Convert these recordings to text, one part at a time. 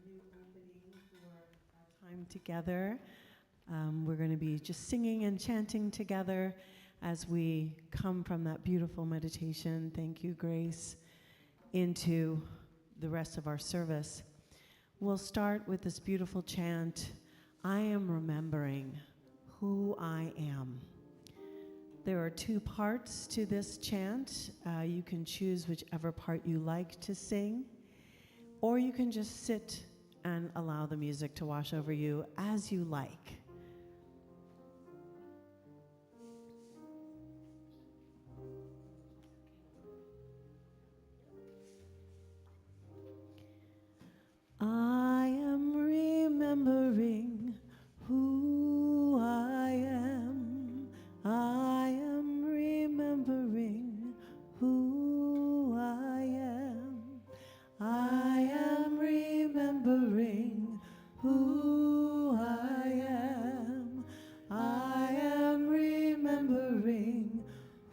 new opening for our time together. We're going to be just singing and chanting together as we come from that beautiful meditation. Thank you, Grace, into the rest of our service. We'll start with this beautiful chant, I am remembering who I am. There are two parts to this chant. You can choose whichever part you like to sing, or you can just sit and allow the music to wash over you as you like. I am remembering who I am. I am remembering who I am. I am remembering who I am. I am remembering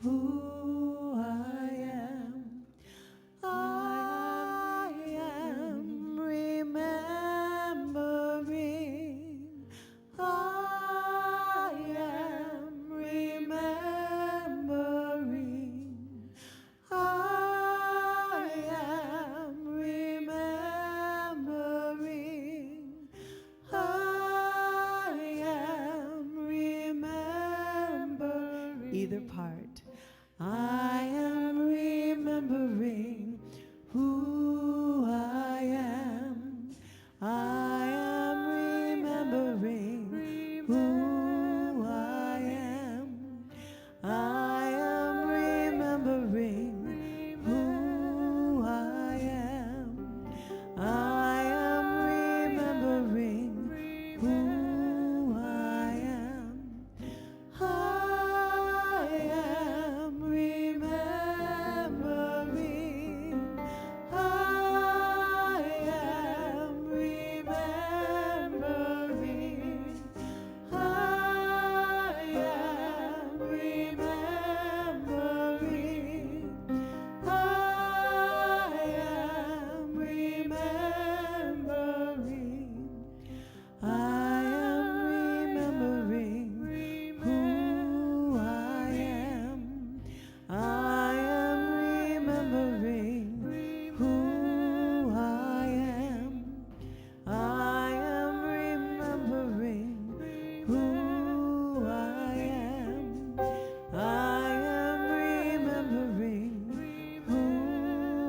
who I am. I am remembering. I am remembering. I am remembering. I am remembering. Either part. I am remembering who I am. I am remembering who I am. I am remembering who I am. I am remembering who I am. I am remembering. I am remembering. I am remembering. I am remembering. I am remembering who I am. I am remembering who I am. I am remembering who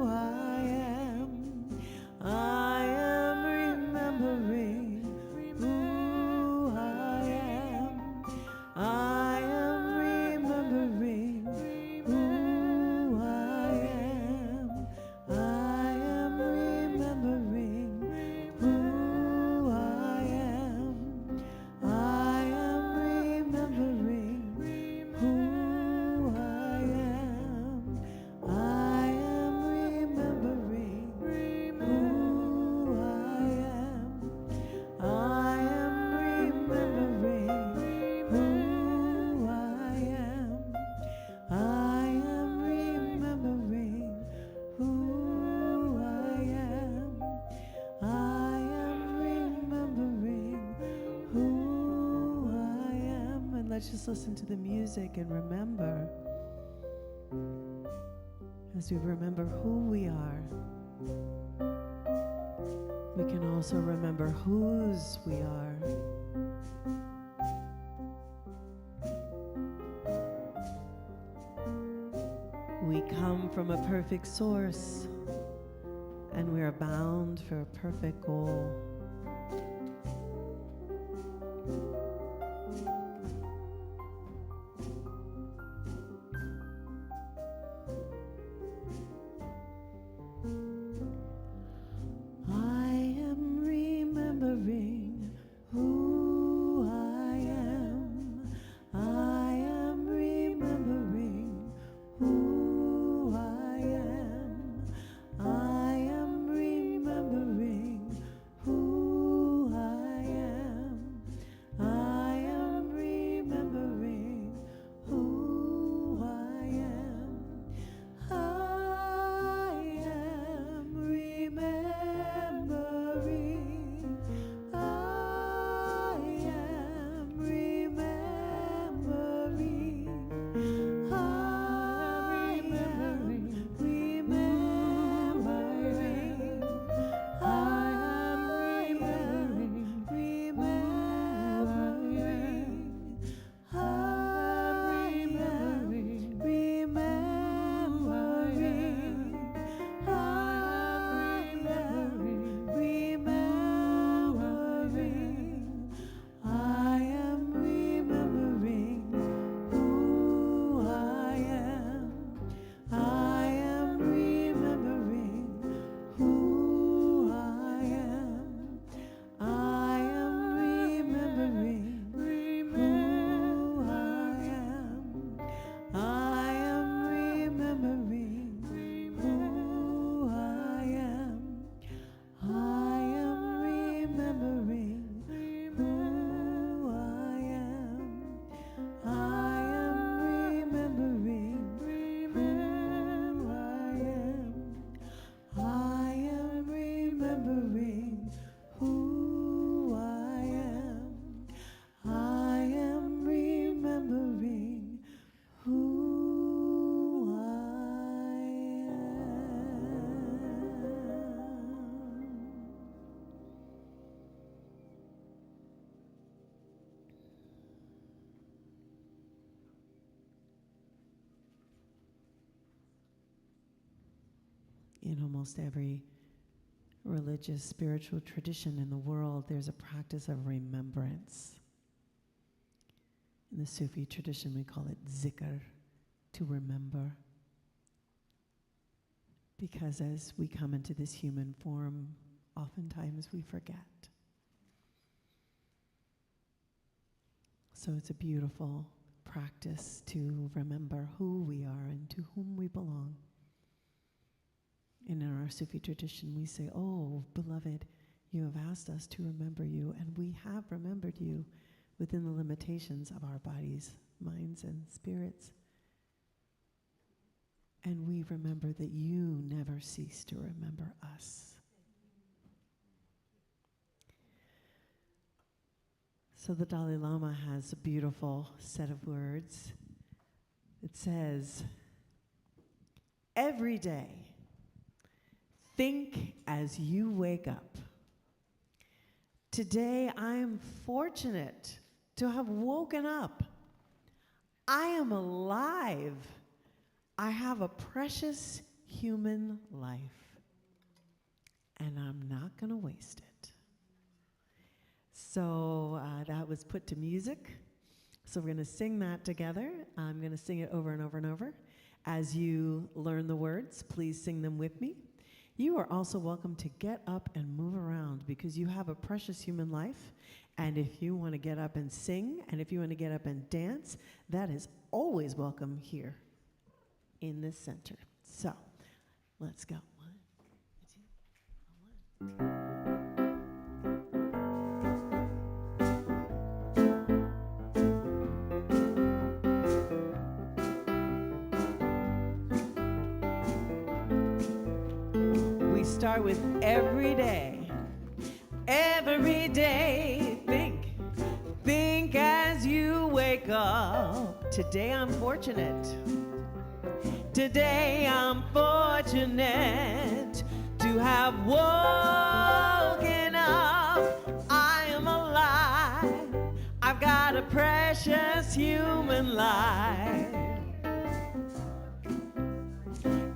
I am. I am remembering who I am. I am remembering who I am. I am remembering who I am. I am remembering who I am. I am remembering who I am. I am remembering who I am. I am remembering who I am. I am remembering who I am. I am remembering who I am. And let's just listen to the music and remember. As we remember who we are, we can also remember whose we are. We come from a perfect source, and we are bound for a perfect goal. I am remembering who I am. I am remembering who I am. I am remembering who in almost every religious, spiritual tradition in the world, there's a practice of remembrance. In the Sufi tradition, we call it zikr, to remember. Because as we come into this human form, oftentimes we forget. So it's a beautiful practice to remember who we are and to whom we belong. And in our Sufi tradition, we say, "Oh, beloved, you have asked us to remember you, and we have remembered you within the limitations of our bodies, minds, and spirits. And we remember that you never cease to remember us." So the Dalai Lama has a beautiful set of words. It says, "Every day, think as you wake up. Today, I am fortunate to have woken up. I am alive. I have a precious human life, and I'm not going to waste it." So that was put to music. So we're going to sing that together. I'm going to sing it over and over and over. As you learn the words, please sing them with me. You are also welcome to get up and move around because you have a precious human life. And if you want to get up and sing, and if you want to get up and dance, that is always welcome here in this center. So let's go. 1, 2, 1. We start with every day. Every day, think as you wake up. Today I'm fortunate. Today I'm fortunate to have woken up. I am alive. I've got a precious human life.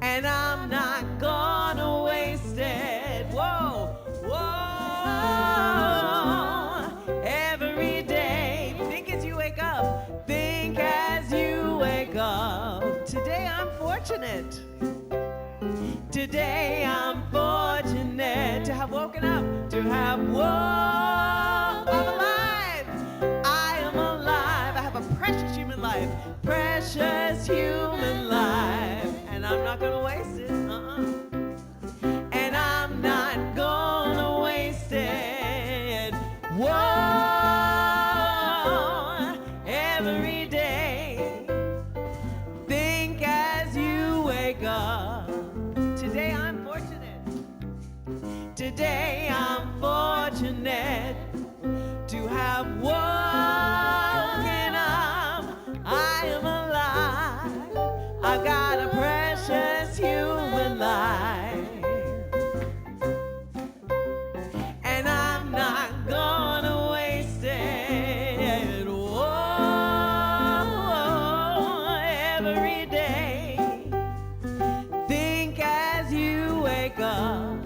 And I'm not gonna waste it. Whoa, whoa. Every day, think as you wake up. Think as you wake up. Today I'm fortunate. Today I'm fortunate to have woken up, to have woke. I'm alive. I am alive. I have a precious human life. Precious human life. And I'm not gonna waste it. And I'm not gonna waste it. Whoa, every day, think as you wake up. Today I'm fortunate. Today I'm fortunate to have woken up. I am alive. I've got a precious human life. And I'm not gonna waste it. Whoa, every day, think as you wake up.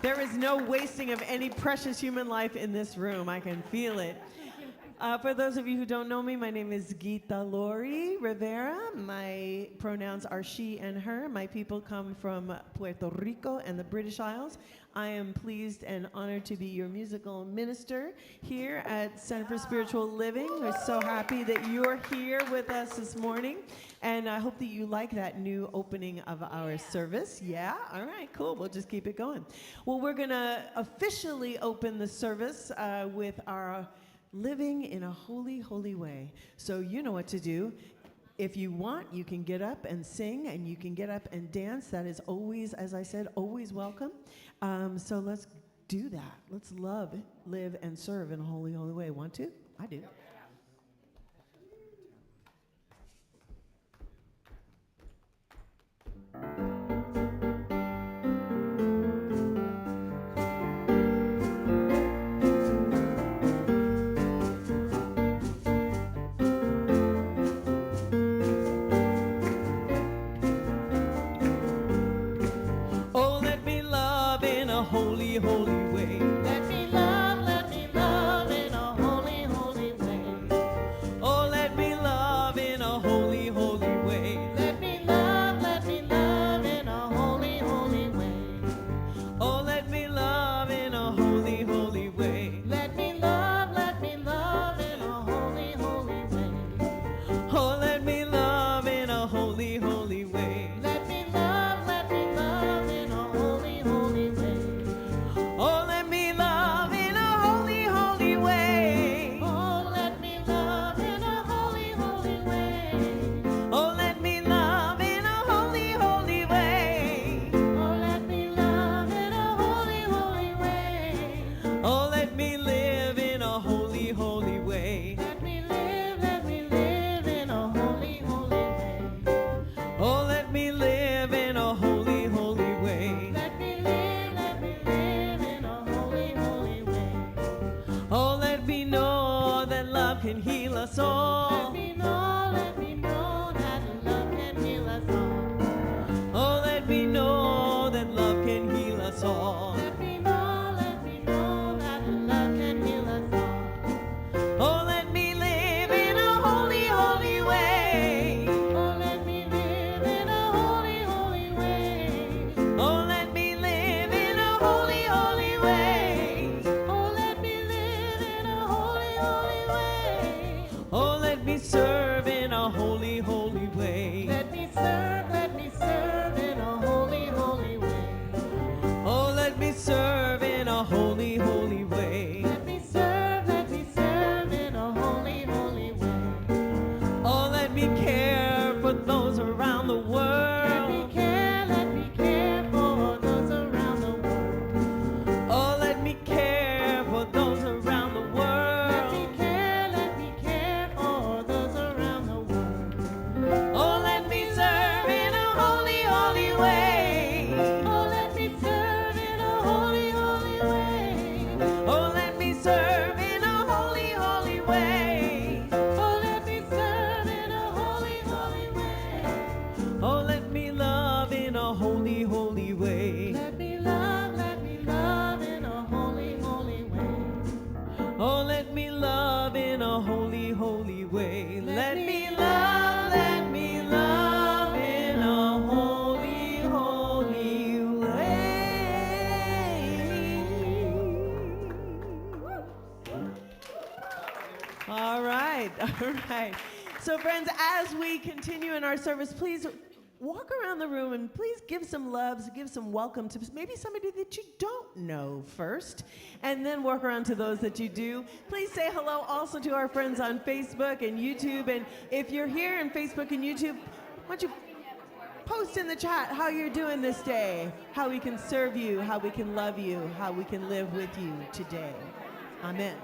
There is no wasting of any precious human life in this room. I can feel it. For those of you who don't know me, my name is Gita Lori Rivera. My pronouns are she and her. My people come from Puerto Rico and the British Isles. I am pleased and honored to be your musical minister here at Center for Spiritual Living. We're so happy that you're here with us this morning. And I hope that you like that new opening of our service. Yeah? All right, cool. We'll just keep it going. Well, we're going to officially open the service with our living in a holy, holy way. So you know what to do. If you want, you can get up and sing, and you can get up and dance. That is always, as I said, always welcome. So let's do that. Let's love, live, and serve in a holy, holy way. Want to? I do. Oh, let me love in a holy, holy way. Let me love in a holy, holy way. Oh, let me love in a holy, holy way. Let me love in a holy, holy way. Oh, let me love in a holy, holy way. Let me love in a holy, holy way. Oh, let me love in a holy, holy way. Let me love in a holy, holy way. Oh, let me love in a holy, holy way. Oh, let me love in a holy, holy way. Oh, let me love in a holy, holy way. Oh, let me love in a holy, holy way. Oh, let me live in a holy, holy way. Let me live in a holy, holy way. Oh, let me live in a holy, holy way. Let me live in a holy, holy way. Oh, let me know that love can heal us all. Let me know that love can heal us all. Oh, let me know that love can heal us all. Let me know that love can heal us all. Oh, let me live in a holy, holy way. Oh, let me live in a holy, holy way. Oh, let me live in a holy, holy way. Oh, let me live in a holy, holy way. Oh, let me serve in a holy, holy way. Let me serve in a holy, holy way. Oh, let me serve in a holy, holy way. Let me serve in a holy, holy way. Oh, let me care for those around the Let world. me care for those around the world. Oh, let me care for those around the Let world. me care for those around the world. Oh, let me serve in a holy, holy way. Oh, let me serve in a holy, holy way. Oh, let me serve in a holy, holy way. Oh, let me serve in a holy, holy way. Oh, let me love in a holy, holy way. Let me love in a holy, holy way. Oh, let me love in a holy, holy way. Let me love in a holy, holy way. All right, all right. So, friends, as we continue in our service, please walk around the room and please give some loves, give some welcome to maybe somebody that you don't know first, and then walk around to those that you do. Please say hello also to our friends on Facebook and YouTube. And if you're here on Facebook and YouTube, why don't you post in the chat how you're doing this day, how we can serve you, how we can love you, how we can live with you today. Amen.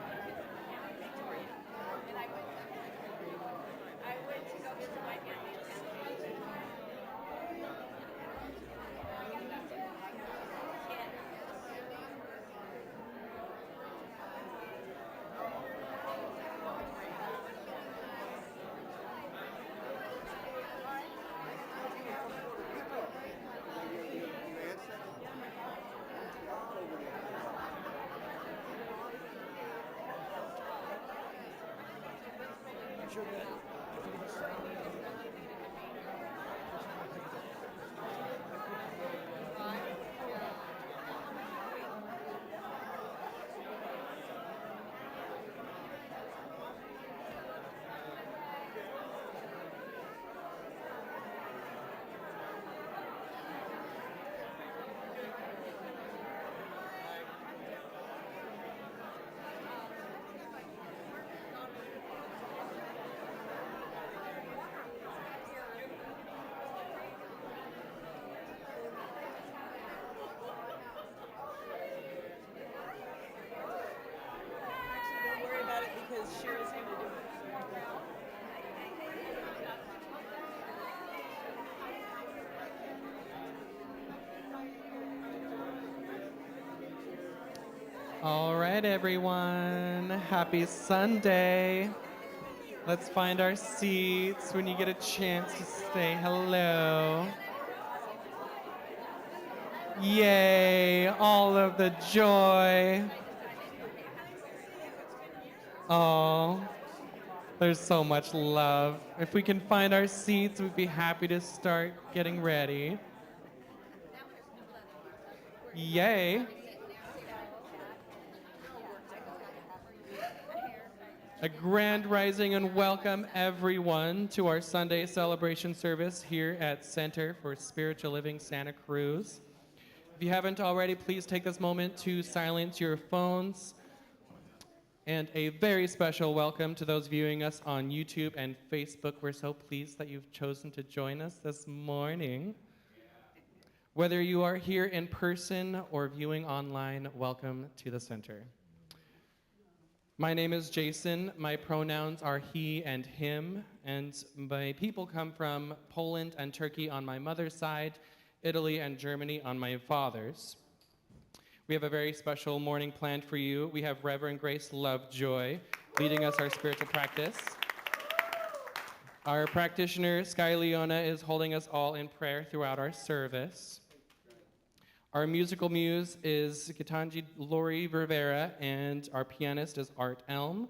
Don't worry about it because Shira's going to do it. All right, everyone. Happy Sunday. Let's find our seats when you get a chance to say hello. Yay, all of the joy. Oh, there's so much love. If we can find our seats, we'd be happy to start getting ready. Yay. A grand rising and welcome everyone to our Sunday celebration service here at Center for Spiritual Living Santa Cruz. If you haven't already, please take this moment to silence your phones. And a very special welcome to those viewing us on YouTube and Facebook. We're so pleased that you've chosen to join us this morning. Whether you are here in person or viewing online, welcome to the center. My name is Jason. My pronouns are he and him, and my people come from Poland and Turkey on my mother's side, Italy and Germany on my father's. We have a very special morning planned for you. We have Reverend Grace Lovejoy leading us our spiritual practice. Our practitioner, Sky Leona, is holding us all in prayer throughout our service. Our musical muse is Gitanji Lori Rivera, and our pianist is Art Elm.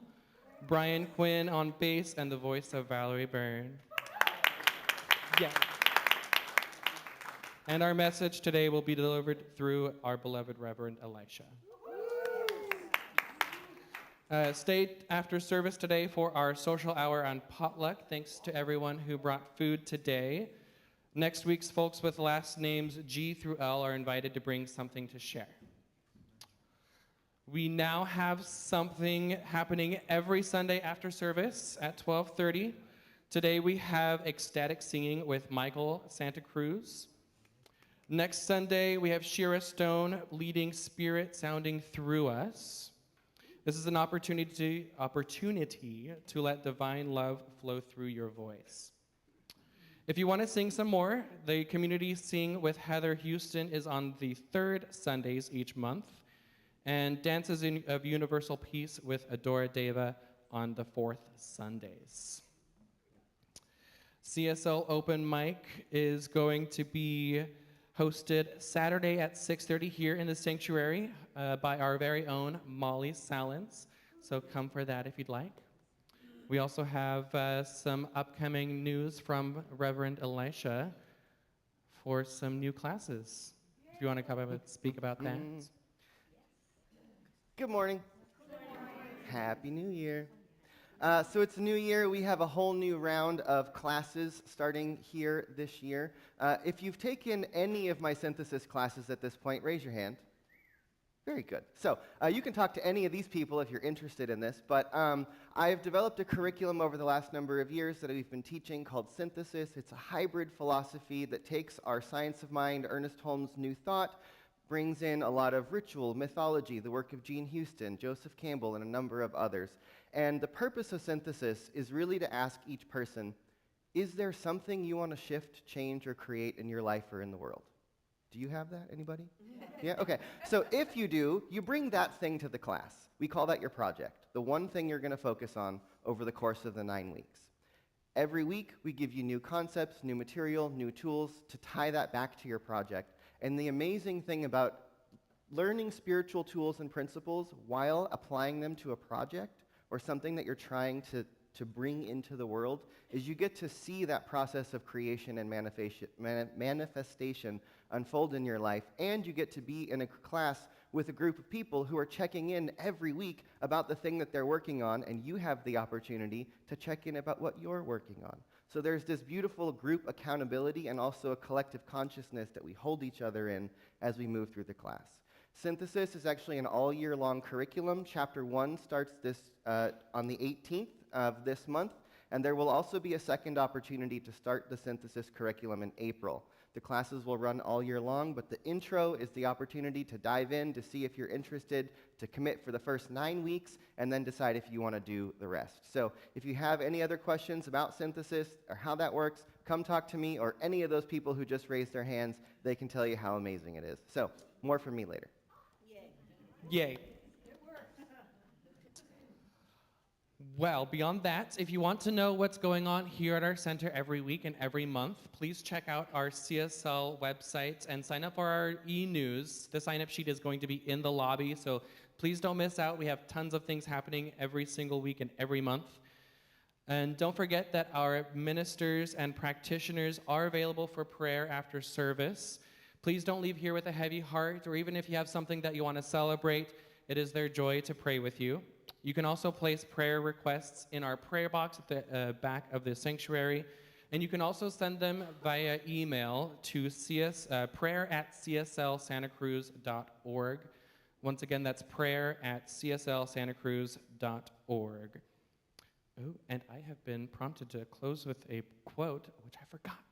Brian Quinn on bass, and the voice of Valerie Byrne. Yeah. And our message today will be delivered through our beloved Reverend Elisha. Stay after service today for our social hour on potluck. Thanks to everyone who brought food today. Next week's folks with last names G through L are invited to bring something to share. We now have something happening every Sunday after service at 12:30. Today we have ecstatic singing with Michael Santa Cruz. Next Sunday, we have Shira Stone leading Spirit sounding through us. This is an opportunity to let divine love flow through your voice. If you want to sing some more, the Community Sing with Heather Houston is on the third Sundays each month, and Dances of Universal Peace with Adora Deva on the fourth Sundays. CSL Open Mic is going to be hosted Saturday at 6:30 here in the sanctuary by our very own Molly Salins. So come for that if you'd like. We also have some upcoming news from Reverend Elisha for some new classes. If you want to come up and speak about that. Good morning. Happy New Year. So it's a new year. We have a whole new round of classes starting here this year. If you've taken any of my synthesis classes at this point, raise your hand. Very good. So you can talk to any of these people if you're interested in this, but I've developed a curriculum over the last number of years that we've been teaching called Synthesis. It's a hybrid philosophy that takes our science of mind, Ernest Holmes' New Thought, brings in a lot of ritual, mythology, the work of Jean Houston, Joseph Campbell, and a number of others. And the purpose of Synthesis is really to ask each person, is there something you want to shift, change, or create in your life or in the world? Do you have that, anybody? Yeah, okay. So if you do, you bring that thing to the class. We call that your project, the one thing you're going to focus on over the course of the 9 weeks. Every week, we give you new concepts, new material, new tools to tie that back to your project. And the amazing thing about learning spiritual tools and principles while applying them to a project or something that you're trying to to bring into the world is you get to see that process of creation and manifestation unfold in your life, and you get to be in a class with a group of people who are checking in every week about the thing that they're working on, and you have the opportunity to check in about what you're working on. So there's this beautiful group accountability and also a collective consciousness that we hold each other in as we move through the class. Synthesis is actually an all-year-long curriculum. Chapter 1 starts on the 18th of this month, and there will also be a second opportunity to start the synthesis curriculum in April. The classes will run all year long, but the intro is the opportunity to dive in, to see if you're interested, to commit for the first 9 weeks, and then decide if you want to do the rest. So if you have any other questions about synthesis or how that works, come talk to me or any of those people who just raised their hands. They can tell you how amazing it is. So more from me later. Yay. Well, beyond that, if you want to know what's going on here at our center every week and every month, please check out our CSL website and sign up for our e-news. The sign-up sheet is going to be in the lobby, so please don't miss out. We have tons of things happening every single week and every month. And don't forget that our ministers and practitioners are available for prayer after service. Please don't leave here with a heavy heart, or even if you have something that you want to celebrate, it is their joy to pray with you. You can also place prayer requests in our prayer box at the back of the sanctuary, and you can also send them via email to prayer@cslsantacruz.org. Once again, that's prayer@cslsantacruz.org. Oh, and I have been prompted to close with a quote, which I forgot.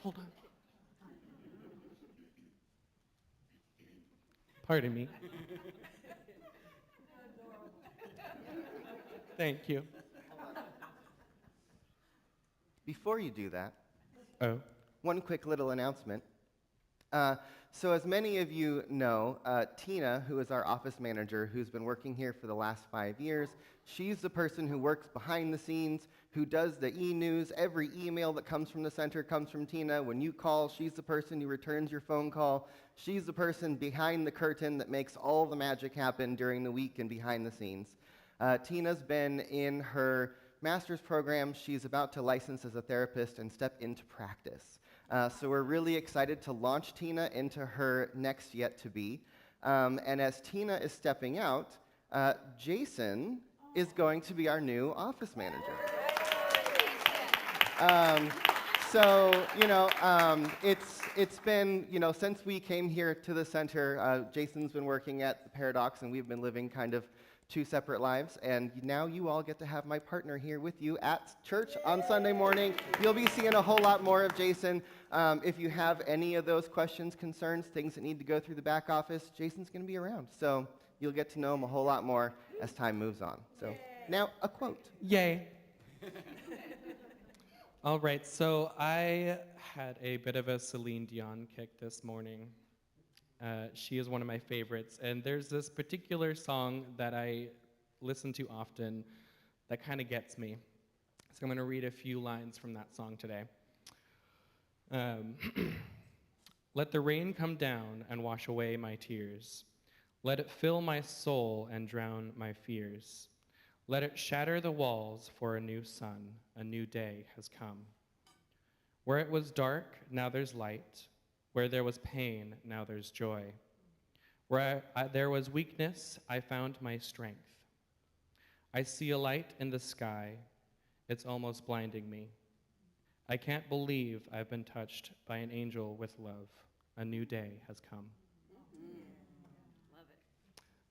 Hold on. Pardon me. Thank you. Before you do that, Oh. one quick little announcement. So as many of you know, Tina, who is our office manager, who's been working here for the last 5 years, she's the person who works behind the scenes, who does the e-news. Every email that comes from the center comes from Tina. When you call, she's the person who returns your phone call. She's the person behind the curtain that makes all the magic happen during the week and behind the scenes. Tina's been in her master's program. She's about to license as a therapist and step into practice. So we're really excited to launch Tina into her next yet to be. And as Tina is stepping out, Jason is going to be our new office manager. It's been, since we came here to the center, Jason's been working at the Paradox, and we've been living kind of 2 separate lives, and now you all get to have my partner here with you at church on Sunday morning. You'll be seeing a whole lot more of Jason. If you have any of those questions, concerns, things that need to go through the back office, Jason's going to be around. So you'll get to know him a whole lot more as time moves on. So now a quote. Yay. All right, so I had a bit of a Celine Dion kick this morning. She is one of my favorites, and there's this particular song that I listen to often that kind of gets me. So I'm going to read a few lines from that song today. Let the rain come down and wash away my tears. Let it fill my soul and drown my fears. Let it shatter the walls for a new sun, a new day has come. Where it was dark, now there's light. Where there was pain, now there's joy. Where there was weakness, I found my strength. I see a light in the sky. It's almost blinding me. I can't believe I've been touched by an angel with love. A new day has come. Love it.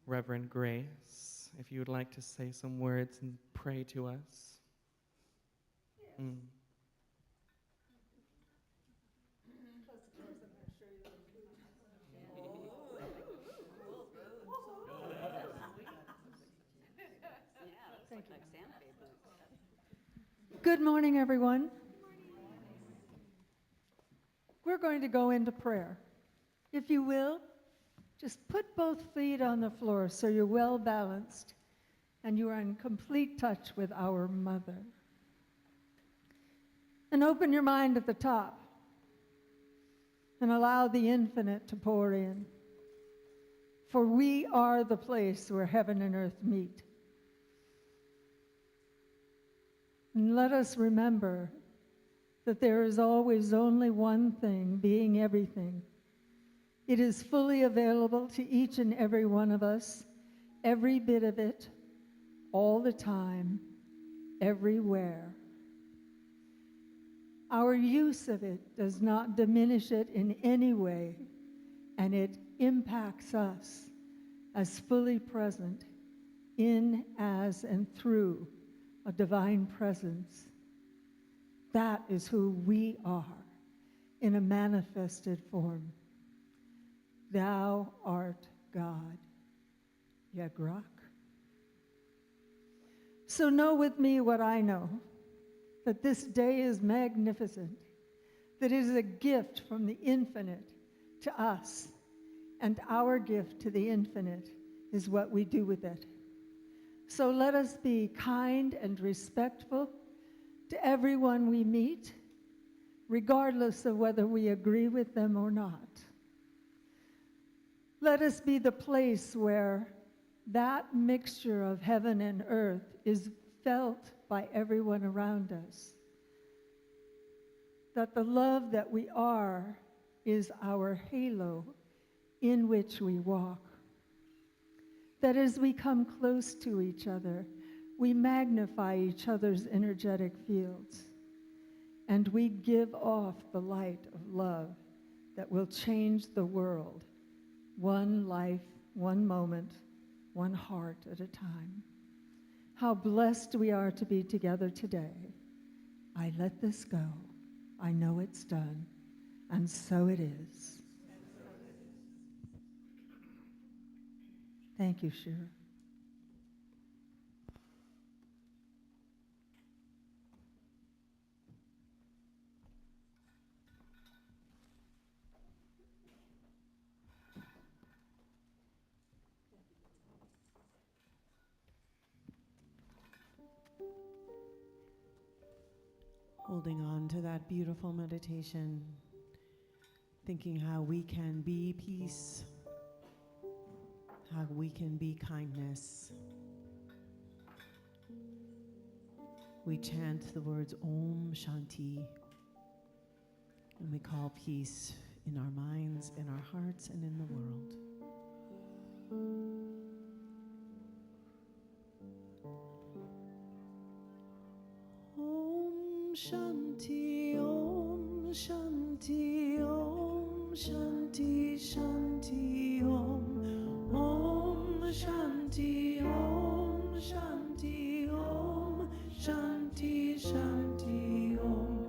Reverend Grace, if you would like to say some words and pray to us. Mm. Good morning, everyone. We're going to go into prayer. If you will, just put both feet on the floor so you're well balanced and you are in complete touch with our Mother. And open your mind at the top and allow the infinite to pour in. For we are the place where heaven and earth meet. And let us remember that there is always only one thing being everything. It is fully available to each and every one of us, every bit of it, all the time, everywhere. Our use of it does not diminish it in any way, and it impacts us as fully present in, as, and through a divine presence. That is who we are in a manifested form. Thou art God, Yagrak. So know with me what I know, that this day is magnificent, that it is a gift from the infinite to us, and our gift to the infinite is what we do with it. So let us be kind and respectful to everyone we meet, regardless of whether we agree with them or not. Let us be the place where that mixture of heaven and earth is felt by everyone around us. That the love that we are is our halo in which we walk. That as we come close to each other, we magnify each other's energetic fields, and we give off the light of love that will change the world, one life, one moment, one heart at a time. How blessed we are to be together today. I let this go. I know it's done, and so it is. Thank you, Shira. Holding on to that beautiful meditation, thinking how we can be peace, how we can be kindness. We chant the words Om Shanti, and we call peace in our minds, in our hearts, and in the world. Om Shanti, Om Shanti, Om Shanti, Shanti, Om. Om Shanti, Om Shanti, Om Shanti, Shanti, Om.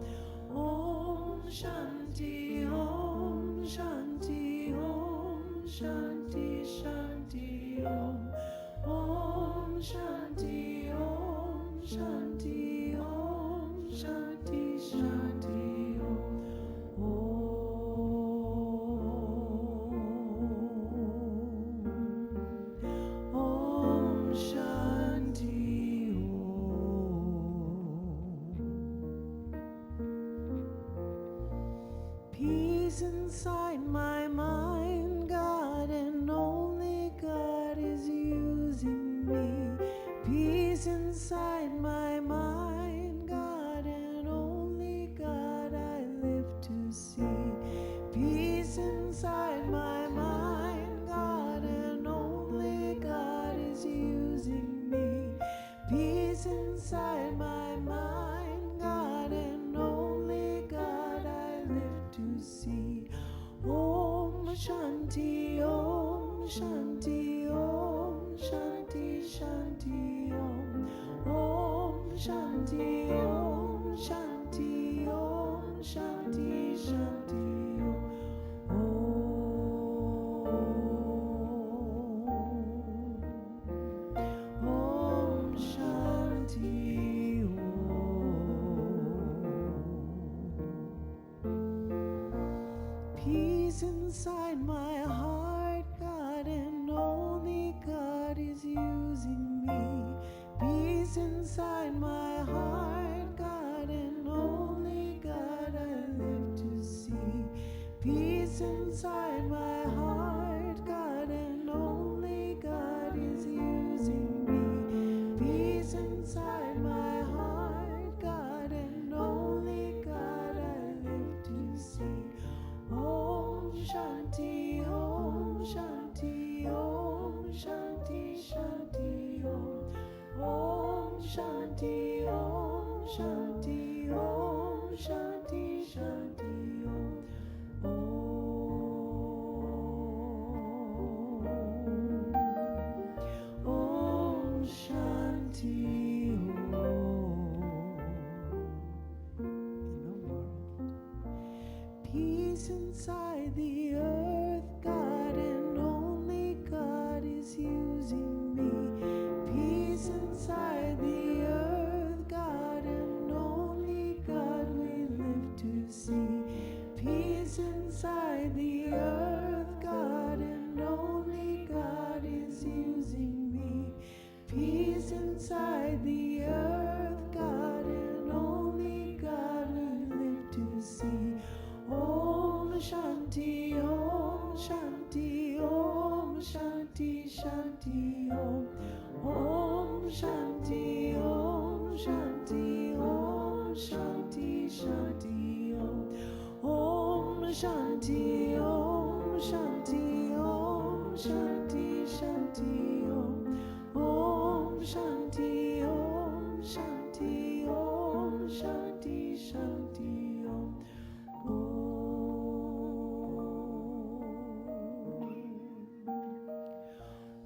Om Shanti, Om Shanti, Om Shanti, Shanti, Om. Om Shanti, Om Shanti, Om Shanti, Shanti, Om. Om Shanti, Om. Peace inside my mind, God, and only God is using me. Peace inside my mind, God, and only God I live to see. Peace inside my mind, God, and only God is using me. Peace inside my mind, God, and only God I live to see. Om Shanti, Om Shanti, Om Shanti, Shanti, Om. Om Shanti, Om Shanti, Om Shanti, Shanti, Om. Om Shanti, Om. Peace inside my heart, God, and only God is using me. Peace inside my heart, God, and only God I live to see. Peace inside my heart, God, and only God is using me. Peace inside my heart, Shanti, Om Shanti, Shanti, Om Shanti, in the world. Peace inside the earth, God and only God is using me. Peace inside the earth, God and only God we live to see. Peace inside the earth, God and only God is using me. Peace inside the earth, God and only God we live to see. Om Shanti, Om Shanti, Om Shanti, Shanti, Om. Om Shanti, Om Shanti, Om Shanti, Shanti, Om. Om Shanti, Om Shanti, Om Shanti, Shanti, Om. Om Shanti, Om Shanti, Om Shanti, Shanti, Om.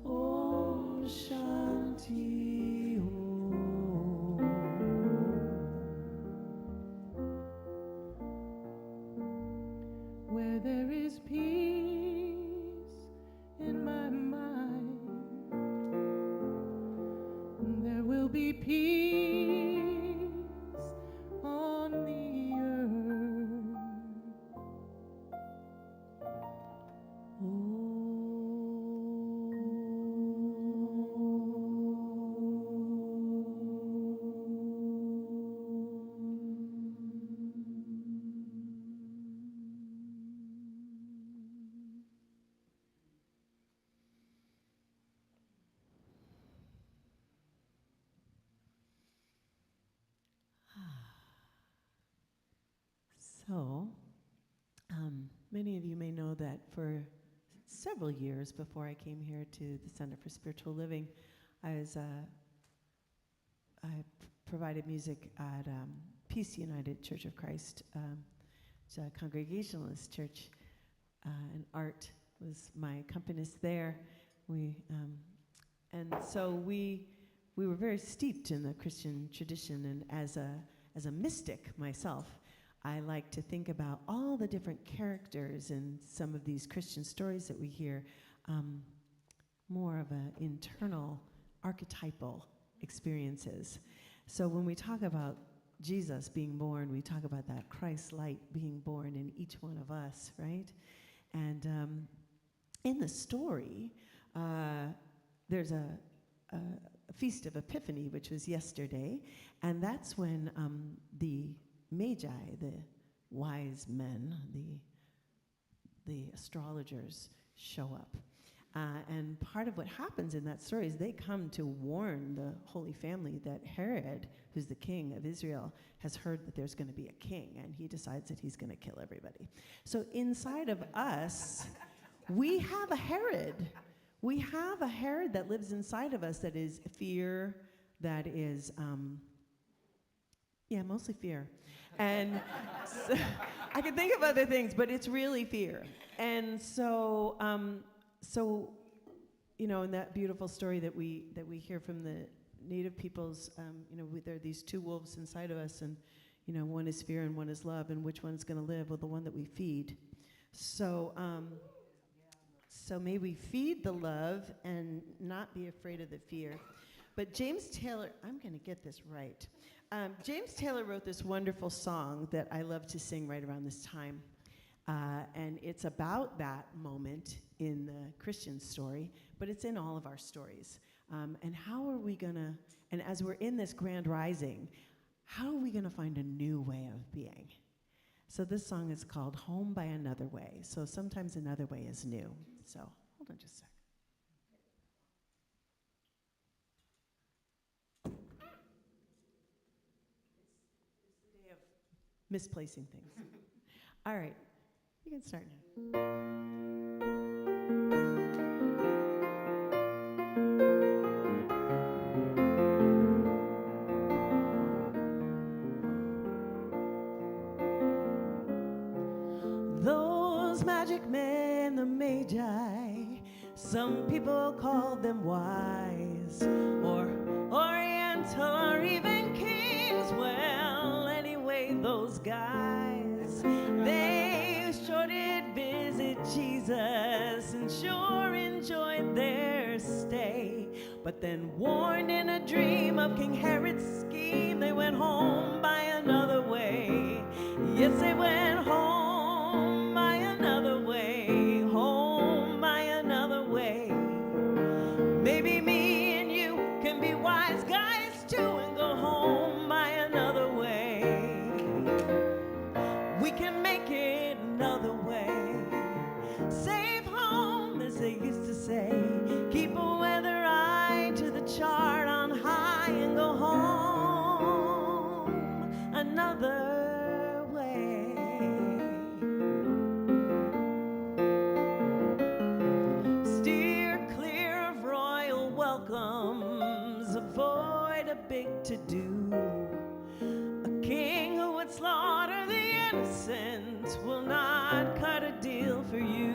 Om Shanti, Om. Where there is peace in my mind, there will be peace on the earth. So, many of you may know that for several years before I came here to the Center for Spiritual Living, I provided music at Peace United Church of Christ. It's a Congregationalist church, and Art was my accompanist there. And so we were very steeped in the Christian tradition, and as a mystic myself, I like to think about all the different characters in some of these Christian stories that we hear, more of an internal, archetypal experiences. So when we talk about Jesus being born, we talk about that Christ light being born in each one of us, right? And in the story, there's a Feast of Epiphany, which was yesterday, and that's when the Magi, the wise men, the astrologers, show up. And part of what happens in that story is they come to warn the Holy Family that Herod, who's the king of Israel, has heard that there's going to be a king, and he decides that he's going to kill everybody. So inside of us, we have a Herod. We have a Herod that lives inside of us that is fear, that is, mostly fear. And so, I can think of other things, but it's really fear. And so, in that beautiful story that we hear from the Native peoples, there are these two wolves inside of us, and one is fear and one is love, and which one's going to live? Well, the one that we feed. So may we feed the love and not be afraid of the fear. But James Taylor, I'm going to get this right. James Taylor wrote this wonderful song that I love to sing right around this time. And it's about that moment in the Christian story, but it's in all of our stories. And how are we going to, and as we're in this grand rising, how are we going to find a new way of being? So this song is called Home by Another Way. So sometimes another way is new. So hold on just a second. Misplacing things. All right, you can start now. magic men, the magi. Some people call them wise, or oriental, or even kings. Well, anyway, those guys, they sure did visit Jesus and sure enjoyed their stay. But then, warned in a dream of King Herod's scheme, they went home by another way. Yes, they went home by another way, home by another way. Maybe me and you can be wise guys too and go home by another way. We can make it another way. Safe home, as they used to say. Keep a weather eye to the chart on high and go home another way. Steer clear of royal welcomes. Avoid a big to-do. A king who would slaughter the innocent will not cut a deal for you.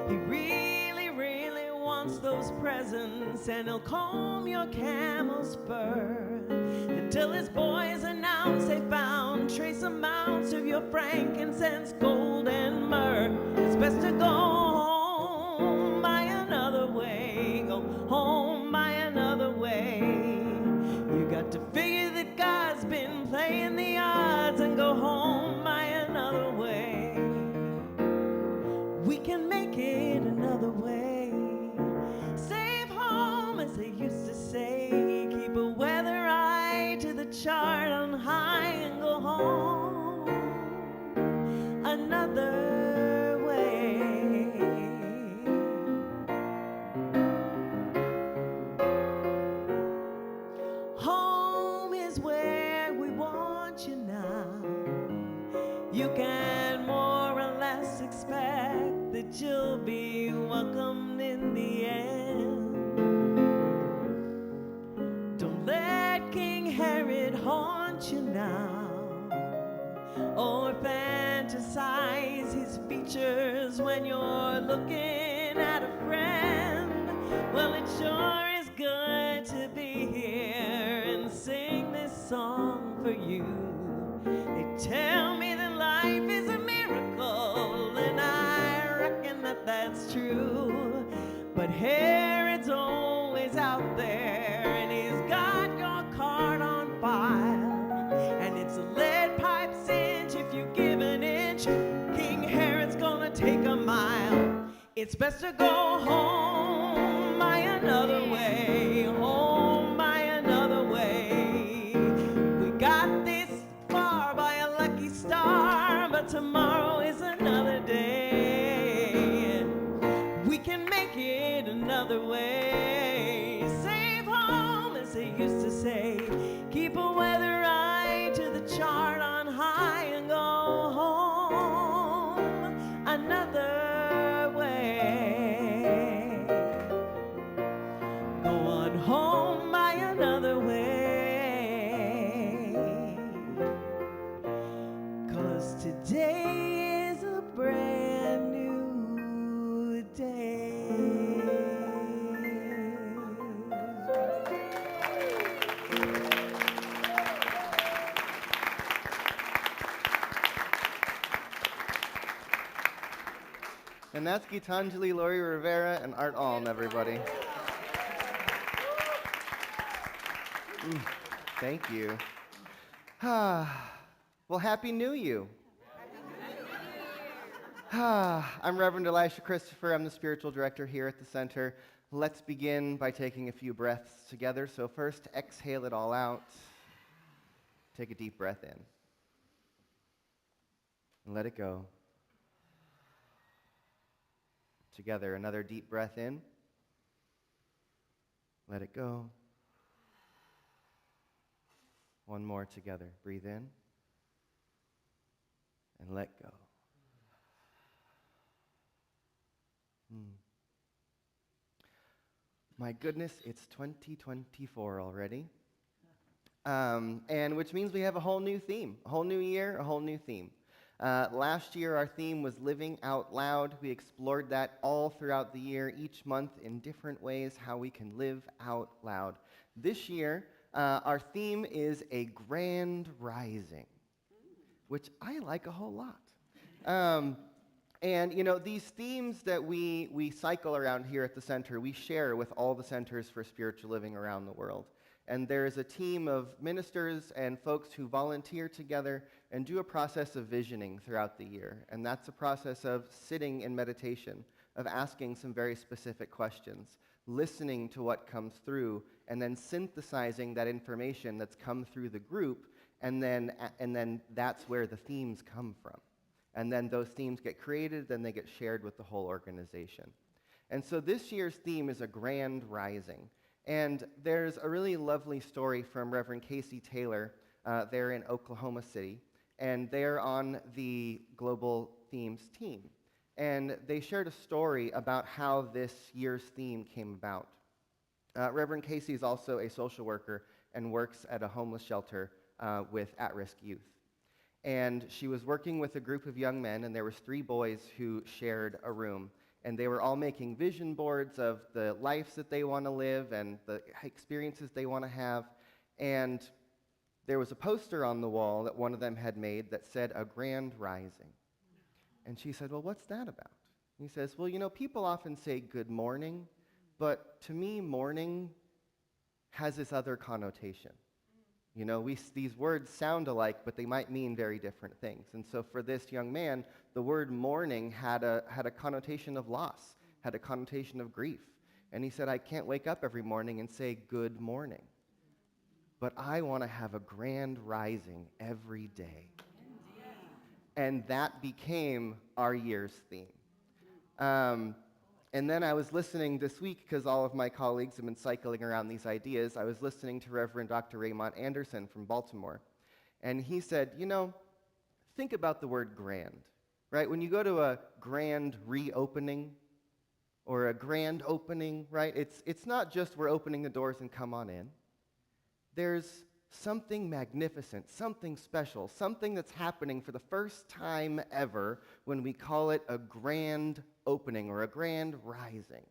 He really, really wants those presents, and he'll comb your camel's fur until his boys announce they found trace amounts of your frankincense, gold, and myrrh. It's best to go home by another way. Go home by another way. You got to figure that God's been playing the odds and go home by another way. We can make it another way. Safe home, as they used to say. Keep a weather eye to the chart on high and go home another way. Home is where we want you now. You can more or less expect that you'll be welcomed in the end. Don't let King Herod haunt you now, or fantasize his features when you're looking at a friend. Well, it sure is good to be here and sing this song for you. They tell me that life is a miracle, and I reckon that that's true. But Herod's always out there, and he's got your card on file. And it's a lead pipe cinch if you give an inch, King Herod's gonna take a mile. It's best to go home by another way, home by another way. We got this far by a lucky star, but tomorrow is another day. We can make it another way. Safe home, as they used to say. Keep a weather eye to the chart on high and go home another way. Go on home by another way. 'Cause today is a brand new day. And that's Gitanjali, Lori Rivera, and Art Alm, everybody. Thank you. Well, Happy New You. I'm Reverend Elisha Christopher. I'm the spiritual director here at the center. Let's begin by taking a few breaths together. So first, exhale it all out. Take a deep breath in. And let it go. Together, another deep breath in. Let it go. One more together. Breathe in. And let go. My goodness, it's 2024 already. And which means we have a whole new theme, a whole new year, a whole new theme. Last year, our theme was living out loud. We explored that all throughout the year, each month in different ways, how we can live out loud. This year, our theme is a grand rising, which I like a whole lot. And, these themes that we cycle around here at the center, we share with all the centers for spiritual living around the world. And there is a team of ministers and folks who volunteer together and do a process of visioning throughout the year. And that's a process of sitting in meditation, of asking some very specific questions, listening to what comes through, and then synthesizing that information that's come through the group, and then that's where the themes come from. And then those themes get created, then they get shared with the whole organization. And so this year's theme is a grand rising. And there's a really lovely story from Reverend Casey Taylor there in Oklahoma City. And they're on the Global Themes team. And they shared a story about how this year's theme came about. Reverend Casey is also a social worker and works at a homeless shelter with at-risk youth. And she was working with a group of young men, and there was 3 boys who shared a room. And they were all making vision boards of the lives that they want to live and the experiences they want to have. And there was a poster on the wall that one of them had made that said, "A Grand Rising." And she said, "Well, what's that about?" And he says, "Well, people often say good morning, but to me, morning has this other connotation. These words sound alike, but they might mean very different things. And so for this young man, the word mourning had a connotation of loss, had a connotation of grief. And he said, I can't wake up every morning and say good morning, but I want to have a grand rising every day." And that became our year's theme. And then I was listening this week, because all of my colleagues have been cycling around these ideas, I was listening to Reverend Dr. Raymond Anderson from Baltimore. And he said, think about the word grand, right? When you go to a grand reopening or a grand opening, right? It's not just we're opening the doors and come on in. There's something magnificent, something special, something that's happening for the first time ever when we call it a grand opening or a grand rising,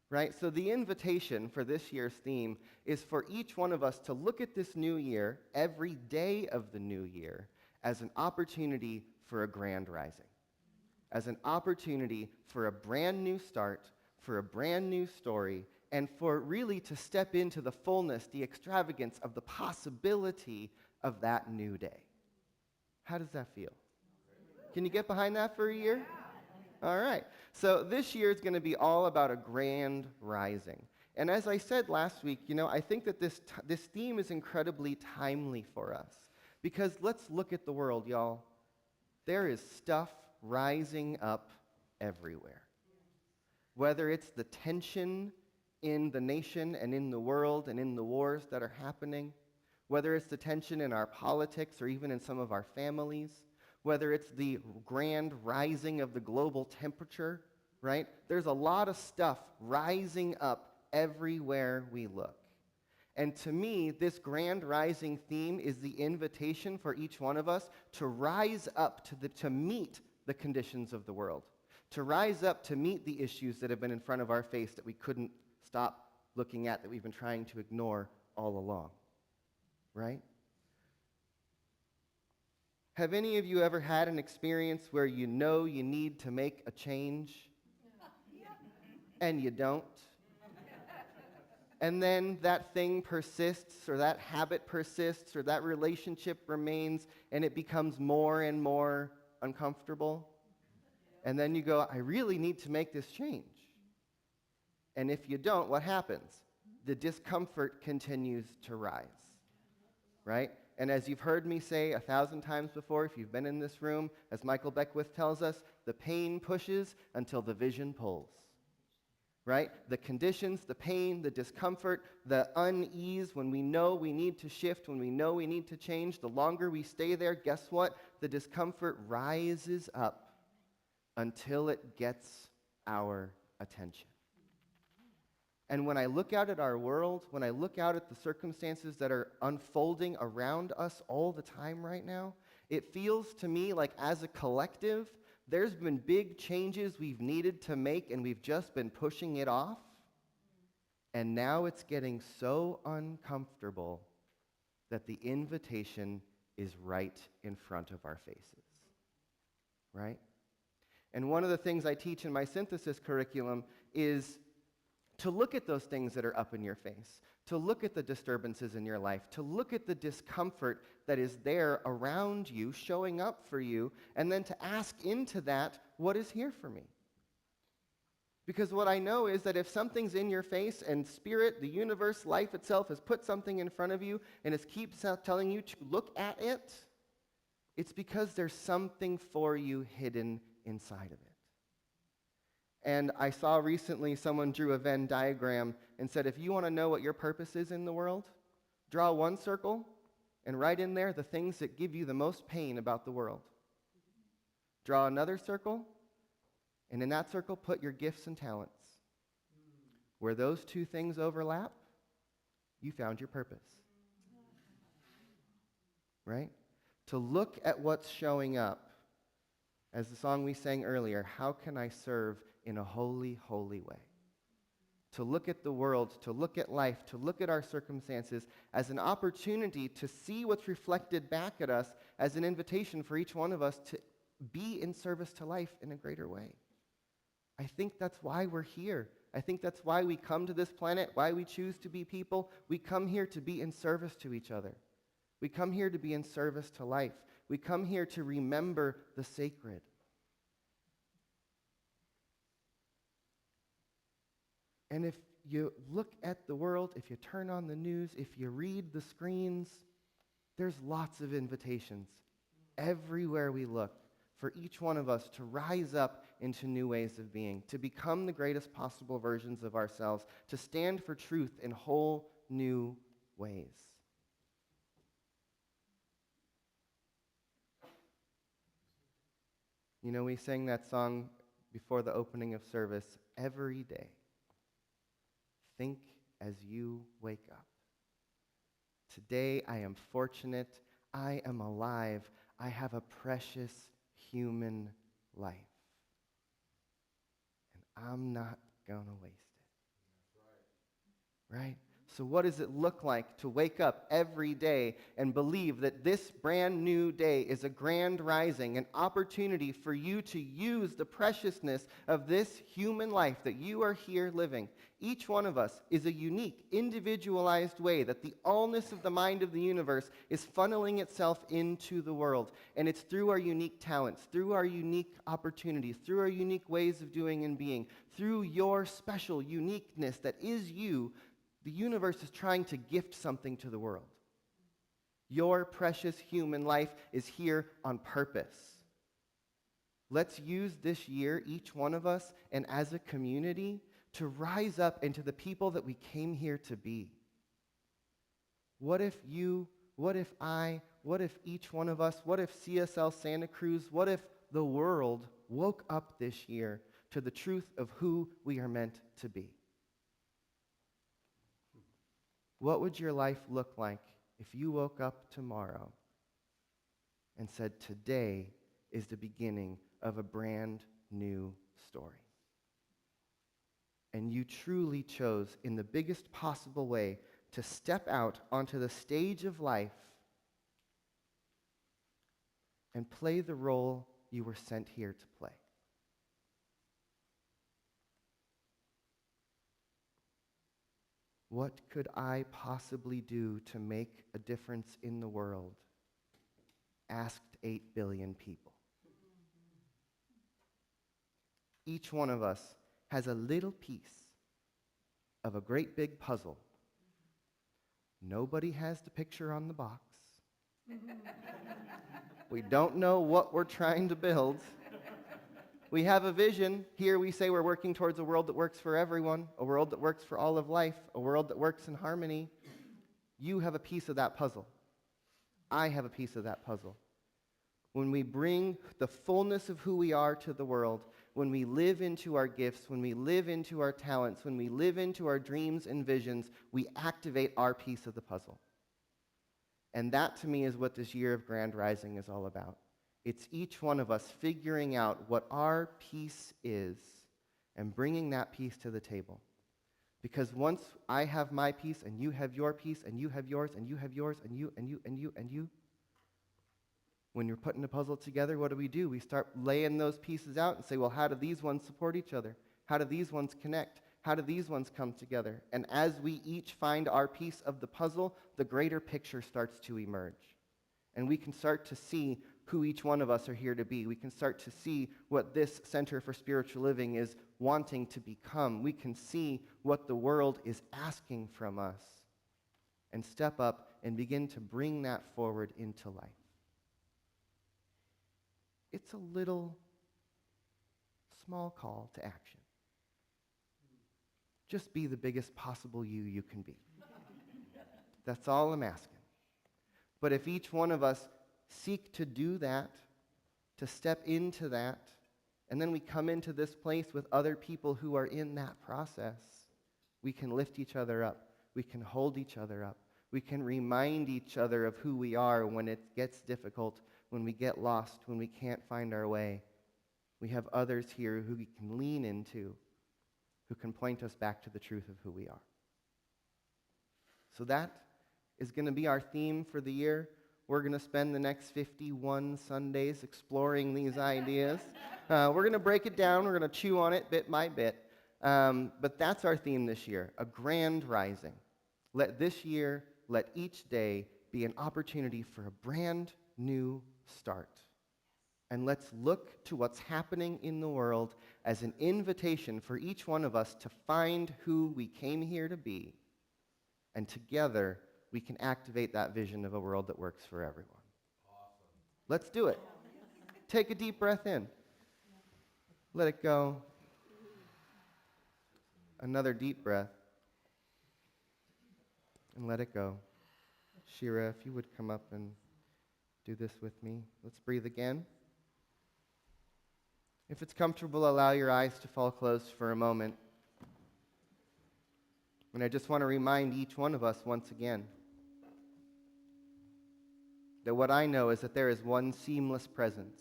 right? So the invitation for this year's theme is for each one of us to look at this new year, every day of the new year, as an opportunity for a grand rising, as an opportunity for a brand new start, for a brand new story, and for really to step into the fullness, the extravagance of the possibility of that new day. How does that feel? Can you get behind that for a year? All right. So this year is going to be all about a grand rising. And as I said last week, I think that this theme is incredibly timely for us. Because let's look at the world, y'all. There is stuff rising up everywhere. Whether it's the tension in the nation and in the world and in the wars that are happening, whether it's the tension in our politics or even in some of our families, whether it's the grand rising of the global temperature, right? There's a lot of stuff rising up everywhere we look. And to me, this grand rising theme is the invitation for each one of us to rise up to meet the conditions of the world, to rise up to meet the issues that have been in front of our face that we couldn't stop looking at, that we've been trying to ignore all along, right? Have any of you ever had an experience where you need to make a change and you don't? And then that thing persists, or that habit persists, or that relationship remains, and it becomes more and more uncomfortable? And then you go, I really need to make this change. And if you don't, what happens? The discomfort continues to rise, right? And as you've heard me say 1,000 times before, if you've been in this room, as Michael Beckwith tells us, the pain pushes until the vision pulls, right? The conditions, the pain, the discomfort, the unease, when we know we need to shift, when we know we need to change, the longer we stay there, guess what? The discomfort rises up until it gets our attention. And when I look out at our world, when I look out at the circumstances that are unfolding around us all the time right now, It feels to me like as a collective, there's been big changes we've needed to make and we've just been pushing it off. And now it's getting so uncomfortable that the invitation is right in front of our faces, right? And one of the things I teach in my synthesis curriculum is to look at those things that are up in your face, to look at the disturbances in your life, to look at the discomfort that is there around you, showing up for you, and then to ask into that, what is here for me? Because what I know is that if something's in your face and spirit, the universe, life itself has put something in front of you and it keeps telling you to look at it, it's because there's something for you hidden inside of it. And I saw recently someone drew a Venn diagram and said, if you want to know what your purpose is in the world, draw one circle and write in there the things that give you the most pain about the world. Draw another circle, and in that circle, put your gifts and talents. Where those two things overlap, you found your purpose. Right? To look at what's showing up, as the song we sang earlier, how can I serve in a holy, holy way? To look at the world, to look at life, to look at our circumstances as an opportunity to see what's reflected back at us as an invitation for each one of us to be in service to life in a greater way. I think that's why we're here. I think that's why we come to this planet, why we choose to be people. We come here to be in service to each other. We come here to be in service to life. We come here to remember the sacred. And if you look at the world, if you turn on the news, if you read the screens, there's lots of invitations everywhere we look for each one of us to rise up into new ways of being, to become the greatest possible versions of ourselves, to stand for truth in whole new ways. You know, we sang that song before the opening of service, every day. Think as you wake up. Today I am fortunate, I am alive, I have a precious human life. And I'm not going to waste it. Right? So what does it look like to wake up every day and believe that this brand new day is a grand rising, an opportunity for you to use the preciousness of this human life that you are here living? Each one of us is a unique, individualized way that the allness of the mind of the universe is funneling itself into the world. And it's through our unique talents, through our unique opportunities, through our unique ways of doing and being, through your special uniqueness that is you, the universe is trying to gift something to the world. Your precious human life is here on purpose. Let's use this year, each one of us, and as a community, to rise up into the people that we came here to be. What if you, what if I, what if each one of us, what if CSL Santa Cruz, what if the world woke up this year to the truth of who we are meant to be? What would your life look like if you woke up tomorrow and said, today is the beginning of a brand new story? And you truly chose, in the biggest possible way, to step out onto the stage of life and play the role you were sent here to play. What could I possibly do to make a difference in the world? Asked 8 billion people. Each one of us has a little piece of a great big puzzle. Nobody has the picture on the box. We don't know what we're trying to build. We have a vision. Here we say we're working towards a world that works for everyone, a world that works for all of life, a world that works in harmony. You have a piece of that puzzle. I have a piece of that puzzle. When we bring the fullness of who we are to the world, when we live into our gifts, when we live into our talents, when we live into our dreams and visions, we activate our piece of the puzzle. And that, to me, is what this year of Grand Rising is all about. It's each one of us figuring out what our piece is and bringing that piece to the table. Because once I have my piece, and you have your piece, and you have yours, and you have yours, and you, and you, and you, and you, when you're putting a puzzle together, what do? We start laying those pieces out and say, well, how do these ones support each other? How do these ones connect? How do these ones come together? And as we each find our piece of the puzzle, the greater picture starts to emerge. And we can start to see who each one of us are here to be. We can start to see what this Center for Spiritual Living is wanting to become. We can see what the world is asking from us and step up and begin to bring that forward into life. It's a little small call to action. Just be the biggest possible you can be. That's all I'm asking. But if each one of us seek to do that, to step into that, and then we come into this place with other people who are in that process, we can lift each other up. We can hold each other up. We can remind each other of who we are when it gets difficult, when we get lost, when we can't find our way. We have others here who we can lean into, who can point us back to the truth of who we are. So that is going to be our theme for the year. We're going to spend the next 51 Sundays exploring these ideas. We're going to break it down. We're going to chew on it bit by bit. But that's our theme this year, a grand rising. Let this year, let each day be an opportunity for a brand new start. And let's look to what's happening in the world as an invitation for each one of us to find who we came here to be. And together, we can activate that vision of a world that works for everyone. Awesome. Let's do it. Take a deep breath in. Let it go. Another deep breath. And let it go. Shira, if you would come up and do this with me. Let's breathe again. If it's comfortable, allow your eyes to fall closed for a moment. And I just want to remind each one of us once again that what I know is that there is one seamless presence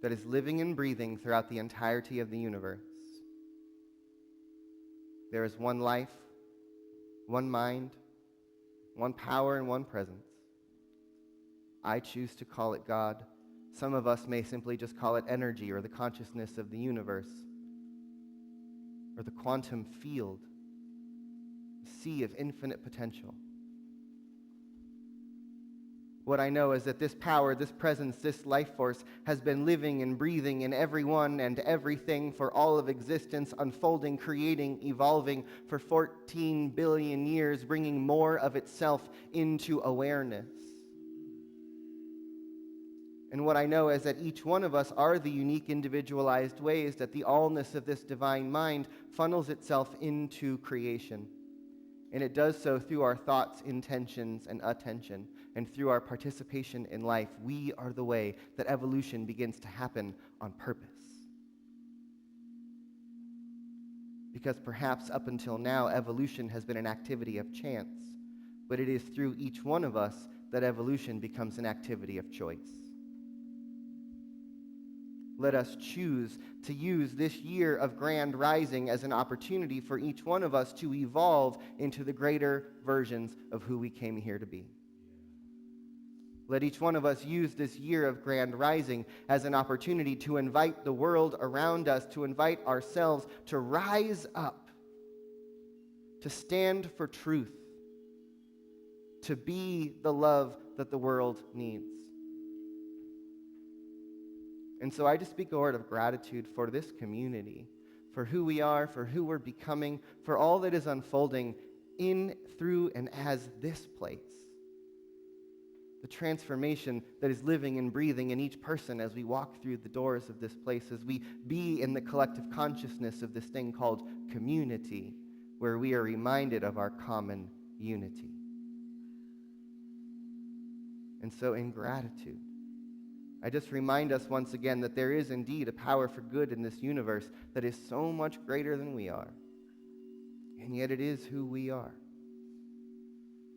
that is living and breathing throughout the entirety of the universe. There is one life, one mind, one power, and one presence. I choose to call it God. Some of us may simply just call it energy or the consciousness of the universe or the quantum field, a sea of infinite potential. What I know is that this power, this presence, this life force has been living and breathing in everyone and everything for all of existence, unfolding, creating, evolving for 14 billion years, bringing more of itself into awareness. And what I know is that each one of us are the unique individualized ways that the allness of this divine mind funnels itself into creation. And it does so through our thoughts, intentions, and attention. And through our participation in life, we are the way that evolution begins to happen on purpose. Because perhaps up until now, evolution has been an activity of chance. But it is through each one of us that evolution becomes an activity of choice. Let us choose to use this year of Grand Rising as an opportunity for each one of us to evolve into the greater versions of who we came here to be. Let each one of us use this year of Grand Rising as an opportunity to invite the world around us, to invite ourselves to rise up, to stand for truth, to be the love that the world needs. And so I just speak a word of gratitude for this community, for who we are, for who we're becoming, for all that is unfolding in, through, and as this place. The transformation that is living and breathing in each person as we walk through the doors of this place, as we be in the collective consciousness of this thing called community, where we are reminded of our common unity. And so in gratitude, I just remind us once again that there is indeed a power for good in this universe that is so much greater than we are. And yet it is who we are.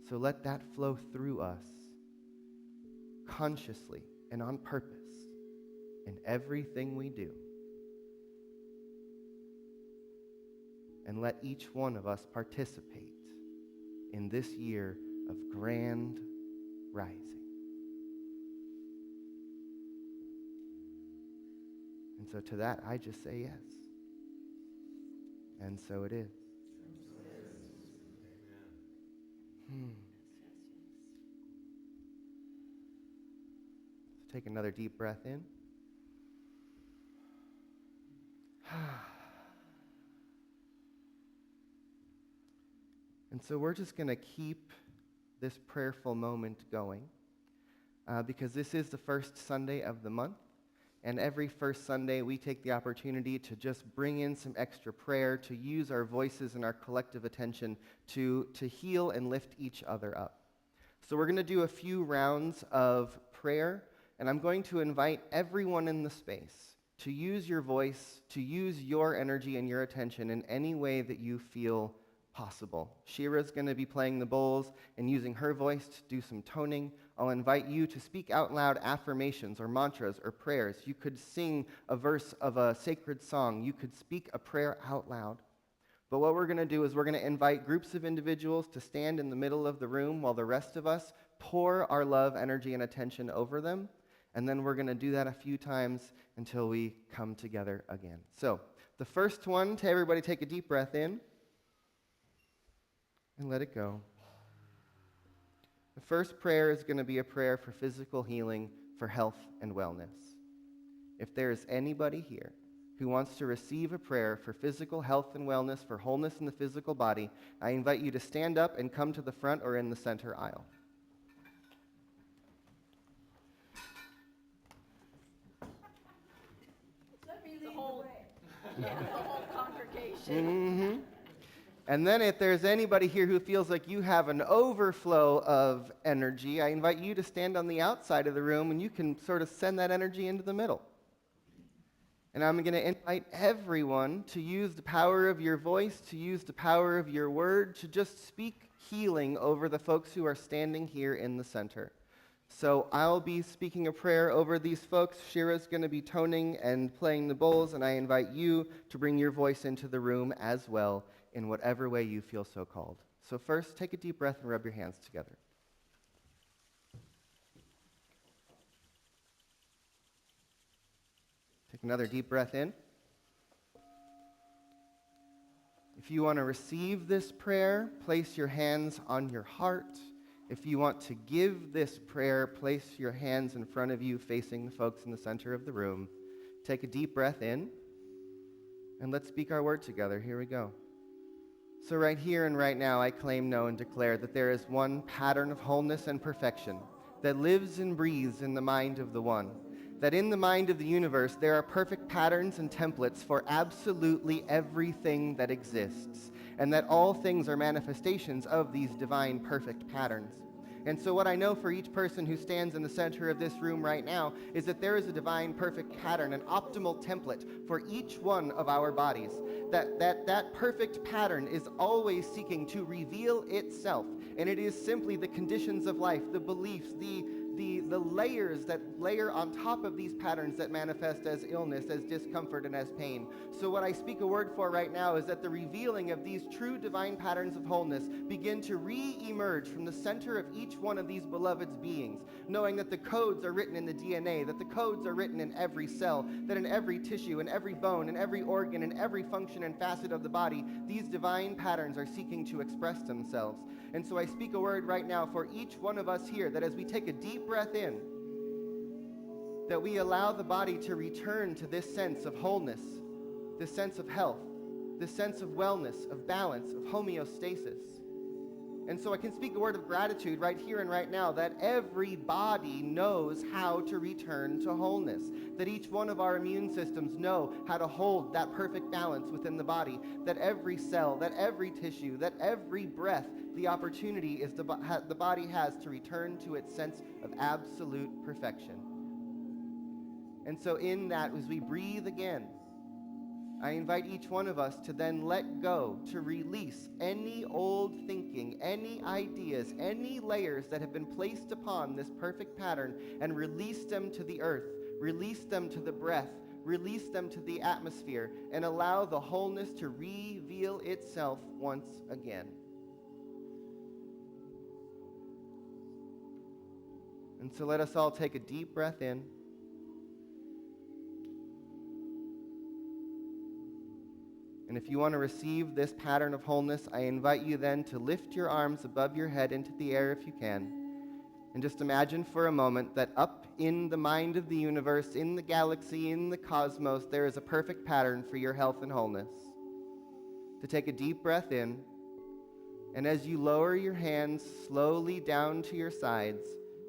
So let that flow through us consciously and on purpose in everything we do. And let each one of us participate in this year of grand rising. And so to that, I just say yes. And so it is. So take another deep breath in. And so we're just going to keep this prayerful moment going because this is the first Sunday of the month. And every first Sunday, we take the opportunity to just bring in some extra prayer, to use our voices and our collective attention to heal and lift each other up. So we're going to do a few rounds of prayer, and I'm going to invite everyone in the space to use your voice, to use your energy and your attention in any way that you feel possible. Shira's going to be playing the bowls and using her voice to do some toning. I'll invite you to speak out loud affirmations or mantras or prayers. You could sing a verse of a sacred song. You could speak a prayer out loud. But what we're going to do is we're going to invite groups of individuals to stand in the middle of the room while the rest of us pour our love, energy, and attention over them. And then we're going to do that a few times until we come together again. So the first one, to everybody take a deep breath in and let it go. The first prayer is going to be a prayer for physical healing, for health and wellness. If there is anybody here who wants to receive a prayer for physical health and wellness, for wholeness in the physical body, I invite you to stand up and come to the front or in the center aisle. Let me lead the way. The whole congregation. Mm-hmm. And then if there's anybody here who feels like you have an overflow of energy, I invite you to stand on the outside of the room and you can sort of send that energy into the middle. And I'm going to invite everyone to use the power of your voice, to use the power of your word, to just speak healing over the folks who are standing here in the center. So I'll be speaking a prayer over these folks. Shira's going to be toning and playing the bowls, and I invite you to bring your voice into the room as well, in whatever way you feel so called. So first, take a deep breath and rub your hands together. Take another deep breath in. If you want to receive this prayer, place your hands on your heart. If you want to give this prayer, place your hands in front of you facing the folks in the center of the room. Take a deep breath in, and let's speak our word together. Here we go. So right here and right now, I claim, know, and declare that there is one pattern of wholeness and perfection that lives and breathes in the mind of the one. That in the mind of the universe, there are perfect patterns and templates for absolutely everything that exists. And that all things are manifestations of these divine perfect patterns. And so what I know for each person who stands in the center of this room right now is that there is a divine perfect pattern, an optimal template for each one of our bodies. That perfect pattern is always seeking to reveal itself. And it is simply the conditions of life, the beliefs, the layers that layer on top of these patterns that manifest as illness, as discomfort, and as pain. So what I speak a word for right now is that the revealing of these true divine patterns of wholeness begin to re-emerge from the center of each one of these beloved beings, knowing that the codes are written in the DNA, that the codes are written in every cell, that in every tissue, in every bone, in every organ, in every function and facet of the body, these divine patterns are seeking to express themselves. And so I speak a word right now for each one of us here, that as we take a deep breath in, that we allow the body to return to this sense of wholeness, this sense of health, this sense of wellness, of balance, of homeostasis. And so I can speak a word of gratitude right here and right now that every body knows how to return to wholeness, that each one of our immune systems know how to hold that perfect balance within the body, that every cell, that every tissue, that every breath, the opportunity is the body has to return to its sense of absolute perfection. And so in that, as we breathe again, I invite each one of us to then let go, to release any old thinking, any ideas, any layers that have been placed upon this perfect pattern, and release them to the earth, release them to the breath, release them to the atmosphere, and allow the wholeness to reveal itself once again. And so let us all take a deep breath in. And if you want to receive this pattern of wholeness, I invite you then to lift your arms above your head into the air if you can. And just imagine for a moment that up in the mind of the universe, in the galaxy, in the cosmos, there is a perfect pattern for your health and wholeness. To take a deep breath in, and as you lower your hands slowly down to your sides,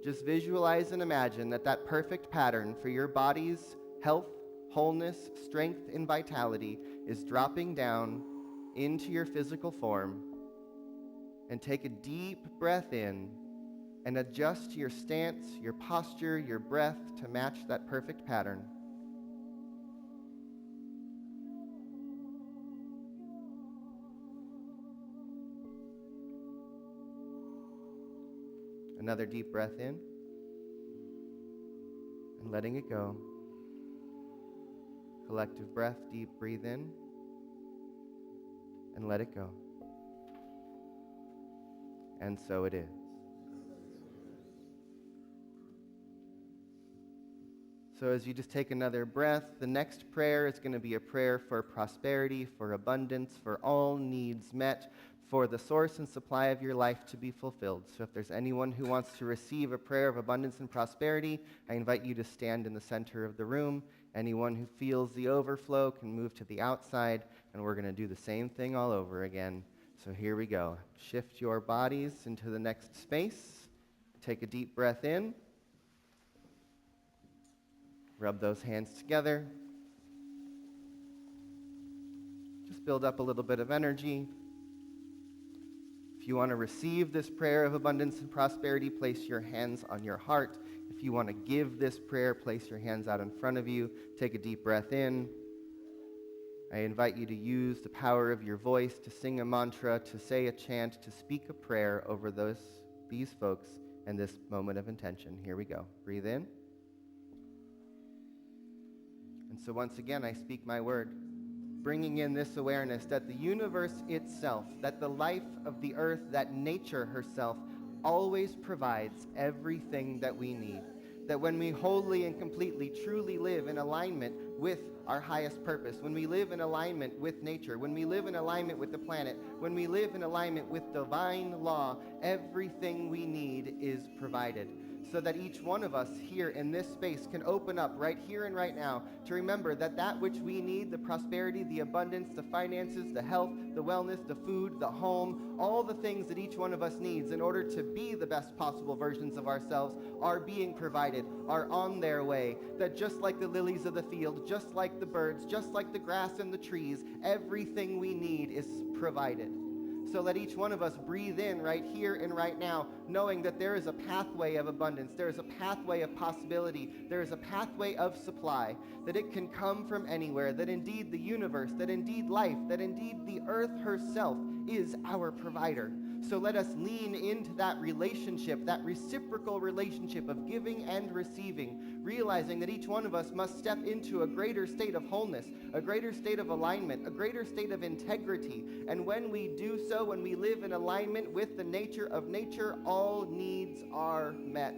just visualize and imagine that that perfect pattern for your body's health, wholeness, strength, and vitality is dropping down into your physical form. And take a deep breath in and adjust your stance, your posture, your breath to match that perfect pattern. Another deep breath in and letting it go. Collective breath, deep breathe in and let it go. And so it is. So as you just take another breath, the next prayer is going to be a prayer for prosperity, for abundance, for all needs met, for the source and supply of your life to be fulfilled. So if there's anyone who wants to receive a prayer of abundance and prosperity, I invite you to stand in the center of the room. Anyone who feels the overflow can move to the outside, and we're going to do the same thing all over again. So here we go. Shift your bodies into the next space. Take a deep breath in. Rub those hands together. Just build up a little bit of energy. If you want to receive this prayer of abundance and prosperity, place your hands on your heart. If you want to give this prayer, place your hands out in front of you. Take a deep breath in. I invite you to use the power of your voice to sing a mantra, to say a chant, to speak a prayer over these folks and this moment of intention. Here we go. Breathe in. And so once again, I speak my word, bringing in this awareness that the universe itself, that the life of the earth, that nature herself always provides everything that we need. That when we wholly and completely, truly live in alignment with our highest purpose, when we live in alignment with nature, when we live in alignment with the planet, when we live in alignment with divine law, everything we need is provided. So that each one of us here in this space can open up right here and right now to remember that that which we need, the prosperity, the abundance, the finances, the health, the wellness, the food, the home, all the things that each one of us needs in order to be the best possible versions of ourselves are being provided, are on their way. That just like the lilies of the field, just like the birds, just like the grass and the trees, everything we need is provided. So let each one of us breathe in right here and right now, knowing that there is a pathway of abundance, there is a pathway of possibility, there is a pathway of supply, that it can come from anywhere, that indeed the universe, that indeed life, that indeed the earth herself is our provider. So let us lean into that relationship, that reciprocal relationship of giving and receiving, realizing that each one of us must step into a greater state of wholeness, a greater state of alignment, a greater state of integrity. And when we do so, when we live in alignment with the nature of nature, all needs are met.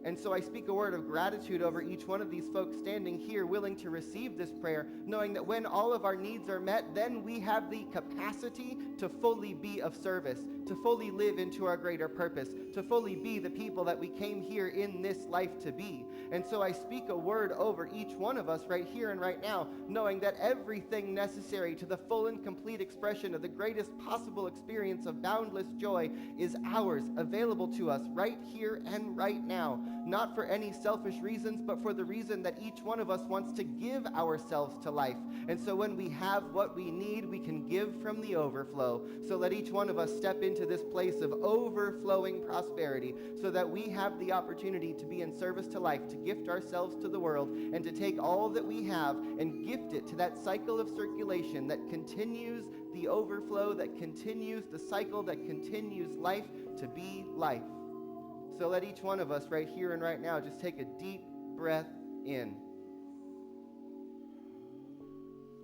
And so I speak a word of gratitude over each one of these folks standing here willing to receive this prayer, knowing that when all of our needs are met, then we have the capacity to fully be of service, to fully live into our greater purpose, to fully be the people that we came here in this life to be. And so I speak a word over each one of us right here and right now, knowing that everything necessary to the full and complete expression of the greatest possible experience of boundless joy is ours, available to us right here and right now. Not for any selfish reasons, but for the reason that each one of us wants to give ourselves to life. And so when we have what we need, we can give from the overflow. So let each one of us step into into this place of overflowing prosperity so that we have the opportunity to be in service to life, to gift ourselves to the world, and to take all that we have and gift it to that cycle of circulation that continues the overflow, that continues the cycle, that continues life to be life. So let each one of us right here and right now just take a deep breath in.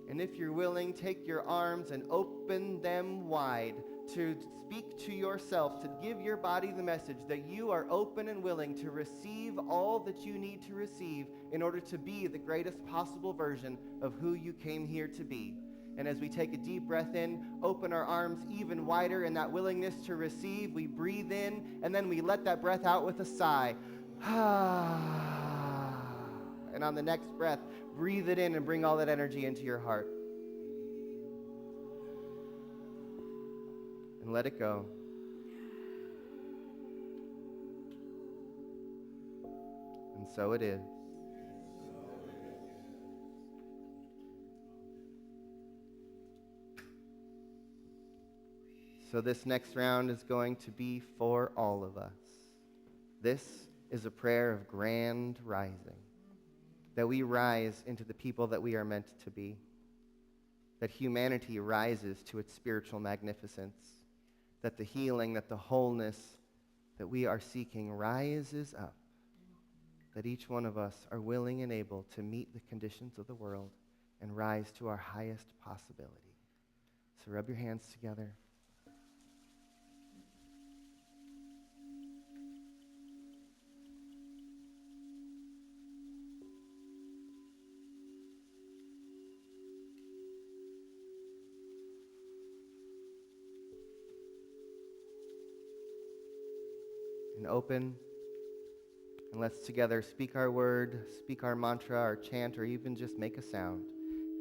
And if you're willing, take your arms and open them wide to speak to yourself, to give your body the message that you are open and willing to receive all that you need to receive in order to be the greatest possible version of who you came here to be. And as we take a deep breath in, open our arms even wider in that willingness to receive, we breathe in, and then we let that breath out with a sigh. And on the next breath, breathe it in and bring all that energy into your heart. And let it go. And so it is. So this next round is going to be for all of us. This is a prayer of grand rising, that we rise into the people that we are meant to be, that humanity rises to its spiritual magnificence, that the healing, that the wholeness that we are seeking rises up, that each one of us are willing and able to meet the conditions of the world and rise to our highest possibility. So rub your hands together. And open, and let's together speak our word, speak our mantra, our chant, or even just make a sound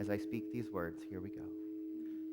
as I speak these words. Here we go.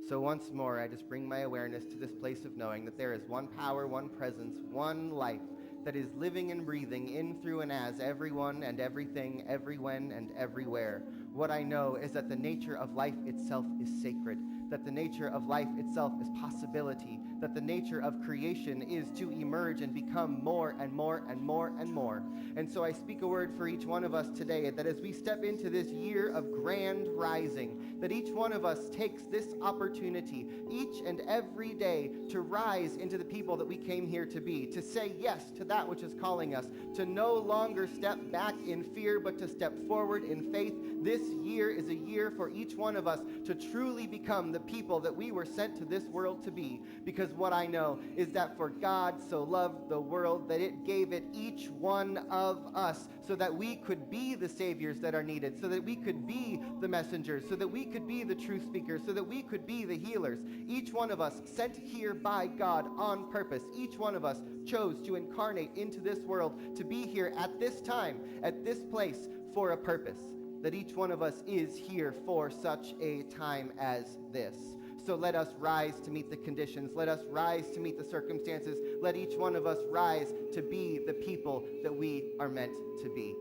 So once more, I just bring my awareness to this place of knowing that there is one power, one presence, one life that is living and breathing in, through, and as everyone and everything, everywhen and everywhere. What I know is that the nature of life itself is sacred, that the nature of life itself is possibility, that the nature of creation is to emerge and become more and more and more and more. And so I speak a word for each one of us today, that as we step into this year of grand rising, that each one of us takes this opportunity each and every day to rise into the people that we came here to be, to say yes to that which is calling us, to no longer step back in fear, but to step forward in faith. This year is a year for each one of us to truly become the people that we were sent to this world to be, because what I know is that for God so loved the world that it gave it each one of us so that we could be the saviors that are needed, so that we could be the messengers, so that we could be the truth speakers, so that we could be the healers. Each one of us sent here by God on purpose. Each one of us chose to incarnate into this world, to be here at this time, at this place, for a purpose. That each one of us is here for such a time as this. So let us rise to meet the conditions. Let us rise to meet the circumstances. Let each one of us rise to be the people that we are meant to be.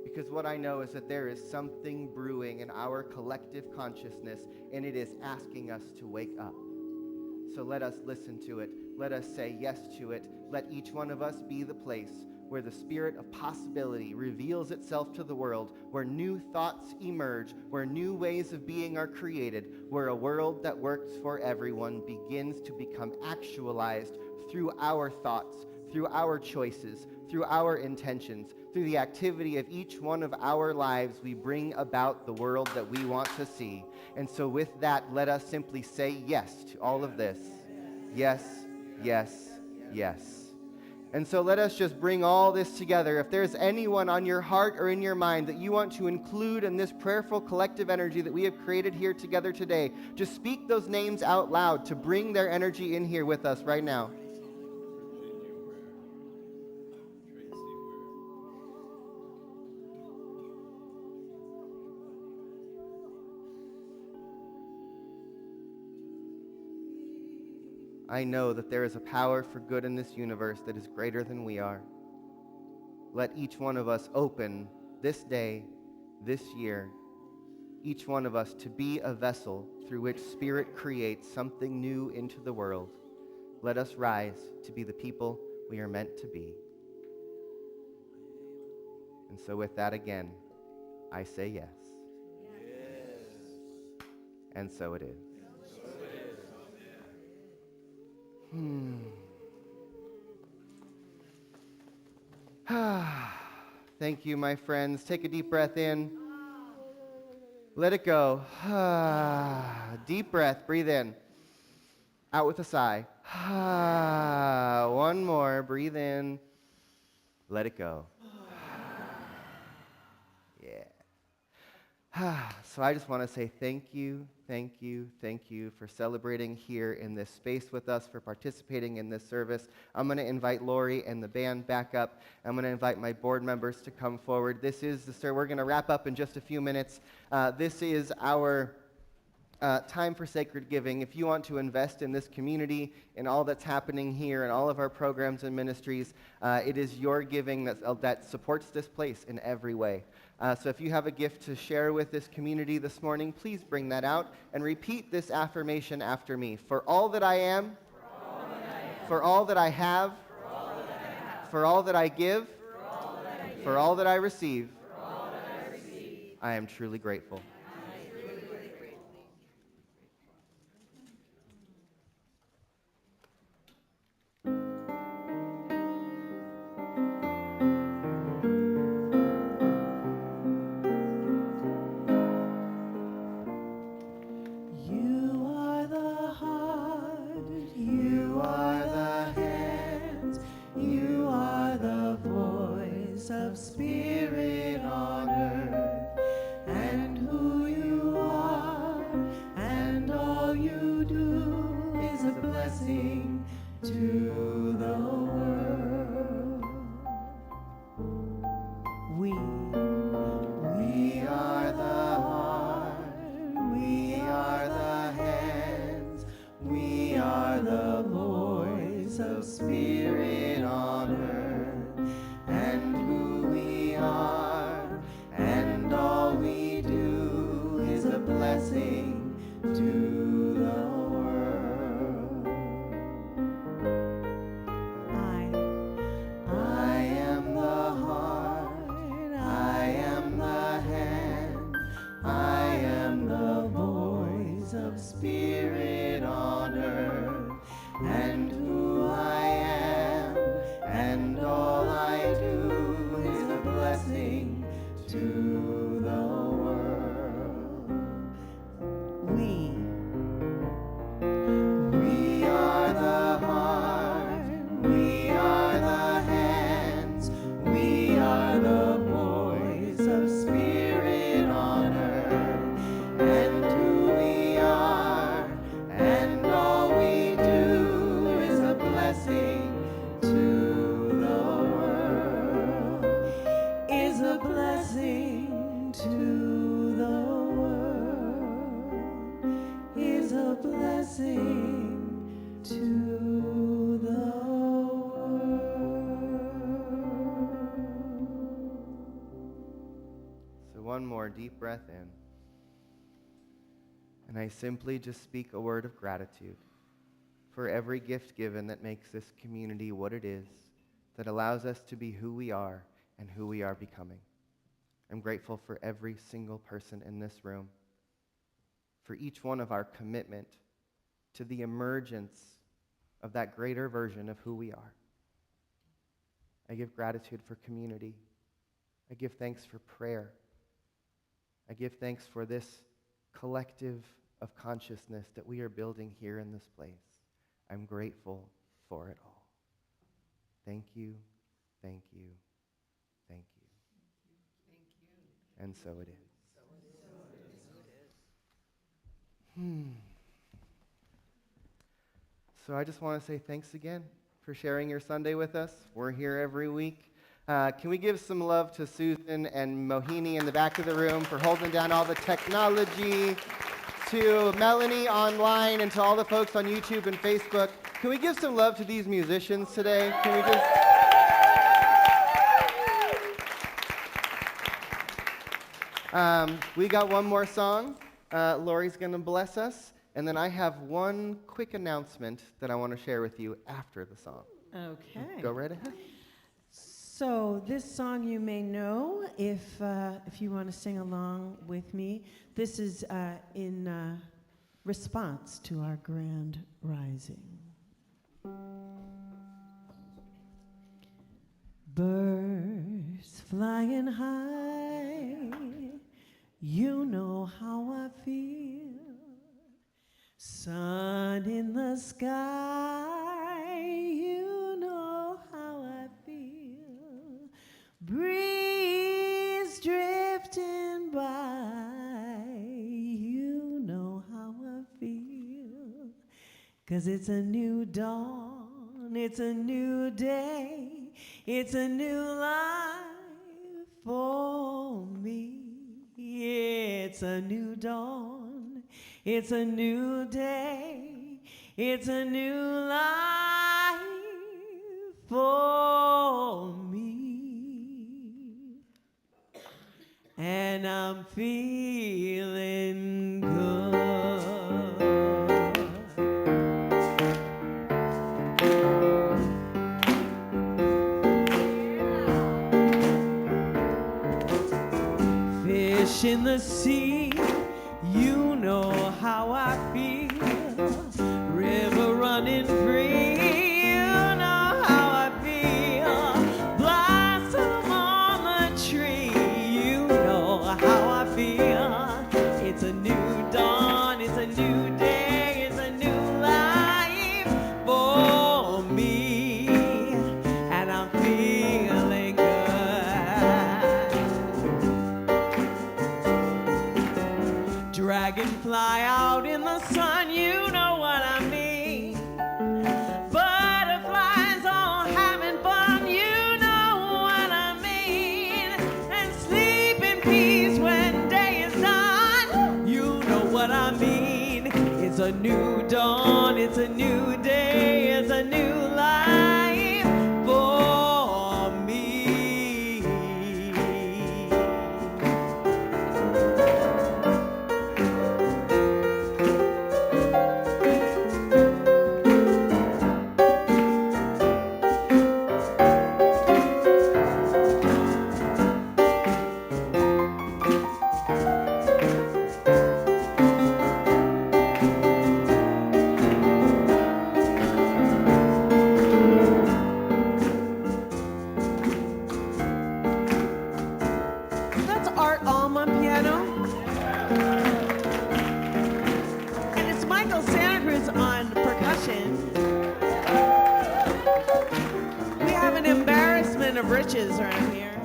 Because what I know is that there is something brewing in our collective consciousness, and it is asking us to wake up. So let us listen to it. Let us say yes to it. Let each one of us be the place where the spirit of possibility reveals itself to the world, where new thoughts emerge, where new ways of being are created, where a world that works for everyone begins to become actualized through our thoughts, through our choices, through our intentions, through the activity of each one of our lives. We bring about the world that we want to see. And so with that, let us simply say yes to all of this. Yes, yes, yes. And so let us just bring all this together. If there's anyone on your heart or in your mind that you want to include in this prayerful collective energy that we have created here together today, just speak those names out loud to bring their energy in here with us right now. I know that there is a power for good in this universe that is greater than we are. Let each one of us open this day, this year, each one of us to be a vessel through which Spirit creates something new into the world. Let us rise to be the people we are meant to be. And so with that again, I say yes. And so it is. Thank you, my friends. Take a deep breath in. Let it go. Deep breath. Breathe in. Out with a sigh. One more. Breathe in. Let it go. Yeah. So I just want to say thank you for celebrating here in this space with us, for participating in this service. I'm going to invite Lori and the band back up. I'm going to invite my board members to come forward. We're going to wrap up in just a few minutes. This is our time for sacred giving. If you want to invest in this community, in all that's happening here, and all of our programs and ministries, it is your giving that supports this place in every way. So if you have a gift to share with this community this morning, please bring that out and repeat this affirmation after me. For all that I am, for all that I have, for all that I give, for all that I receive, I am truly grateful. You are the heart, you are the hands, you are the voice of Spirit on earth, and who you are, and all you do is a blessing to the world. We are the heart, we are the hands, we are the voice of Spirit on earth, and who we are, and all we do is a blessing to the world. I am the heart, I am the hand, I am the voice of Spirit on earth, and who I am, and all I do is a blessing to the world. We are the heart, we are the hands, we are the voice of Spirit on earth, and who we are, and all we do is a blessing to the world, is a blessing to the world, is a blessing to the world. So one more deep breath in. And I simply just speak a word of gratitude for every gift given that makes this community what it is, that allows us to be who we are and who we are becoming. I'm grateful for every single person in this room, for each one of our commitment to the emergence of that greater version of who we are. I give gratitude for community. I give thanks for prayer. I give thanks for this collective of consciousness that we are building here in this place. I'm grateful for it all. Thank you, thank you, thank you. And so it is. So I just want to say thanks again for sharing your Sunday with us. We're here every week. Can we give some love to Susan and Mohini in the back of the room for holding down all the technology, to Melanie online, and to all the folks on YouTube and Facebook. Can we give some love to these musicians today? Can we just... We got one more song. Lori's going to bless us. And then I have one quick announcement that I want to share with you after the song. Okay. Go right ahead. So this song you may know if you want to sing along with me. This is in response to our grand rising. Birds flying high, you know how I feel. Sun in the sky, you know how I feel. Breeze drifting by, you know how I feel. 'Cause it's a new dawn, it's a new day, it's a new life for me. It's a new dawn, it's a new day, it's a new life for me. And I'm feeling good. Fish in the sea, you know how I feel. River running free, you know how I feel. Blossom on the tree, you know how I feel. It's a new dawn, it's a new day, it's a new life for me. And I'm feeling good. Dragonfly out in the sun, you know what I mean. Butterflies all having fun, you know what I mean. And sleep in peace when day is done, you know what I mean. It's a new dawn, it's a new day, it's a new life for me. That's Art Alm on piano. And it's Michael Santa Cruz on percussion. We have an embarrassment of riches around here.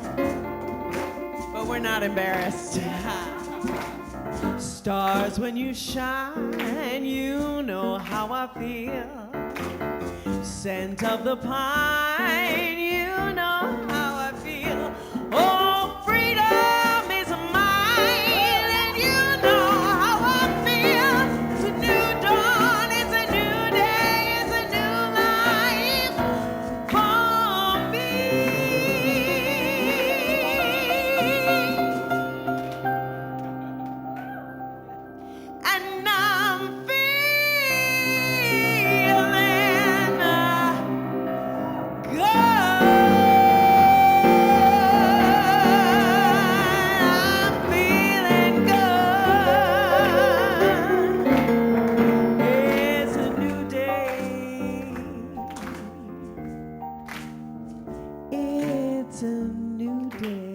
But we're not embarrassed. Stars when you shine, you know how I feel. Scent of the pine, you know how I feel. Oh, freedom is mine, and you know how I feel. It's a new dawn, it's a new day, it's a new life for me. And I'm feeling good. I'm feeling good. It's a new day. It's a new day.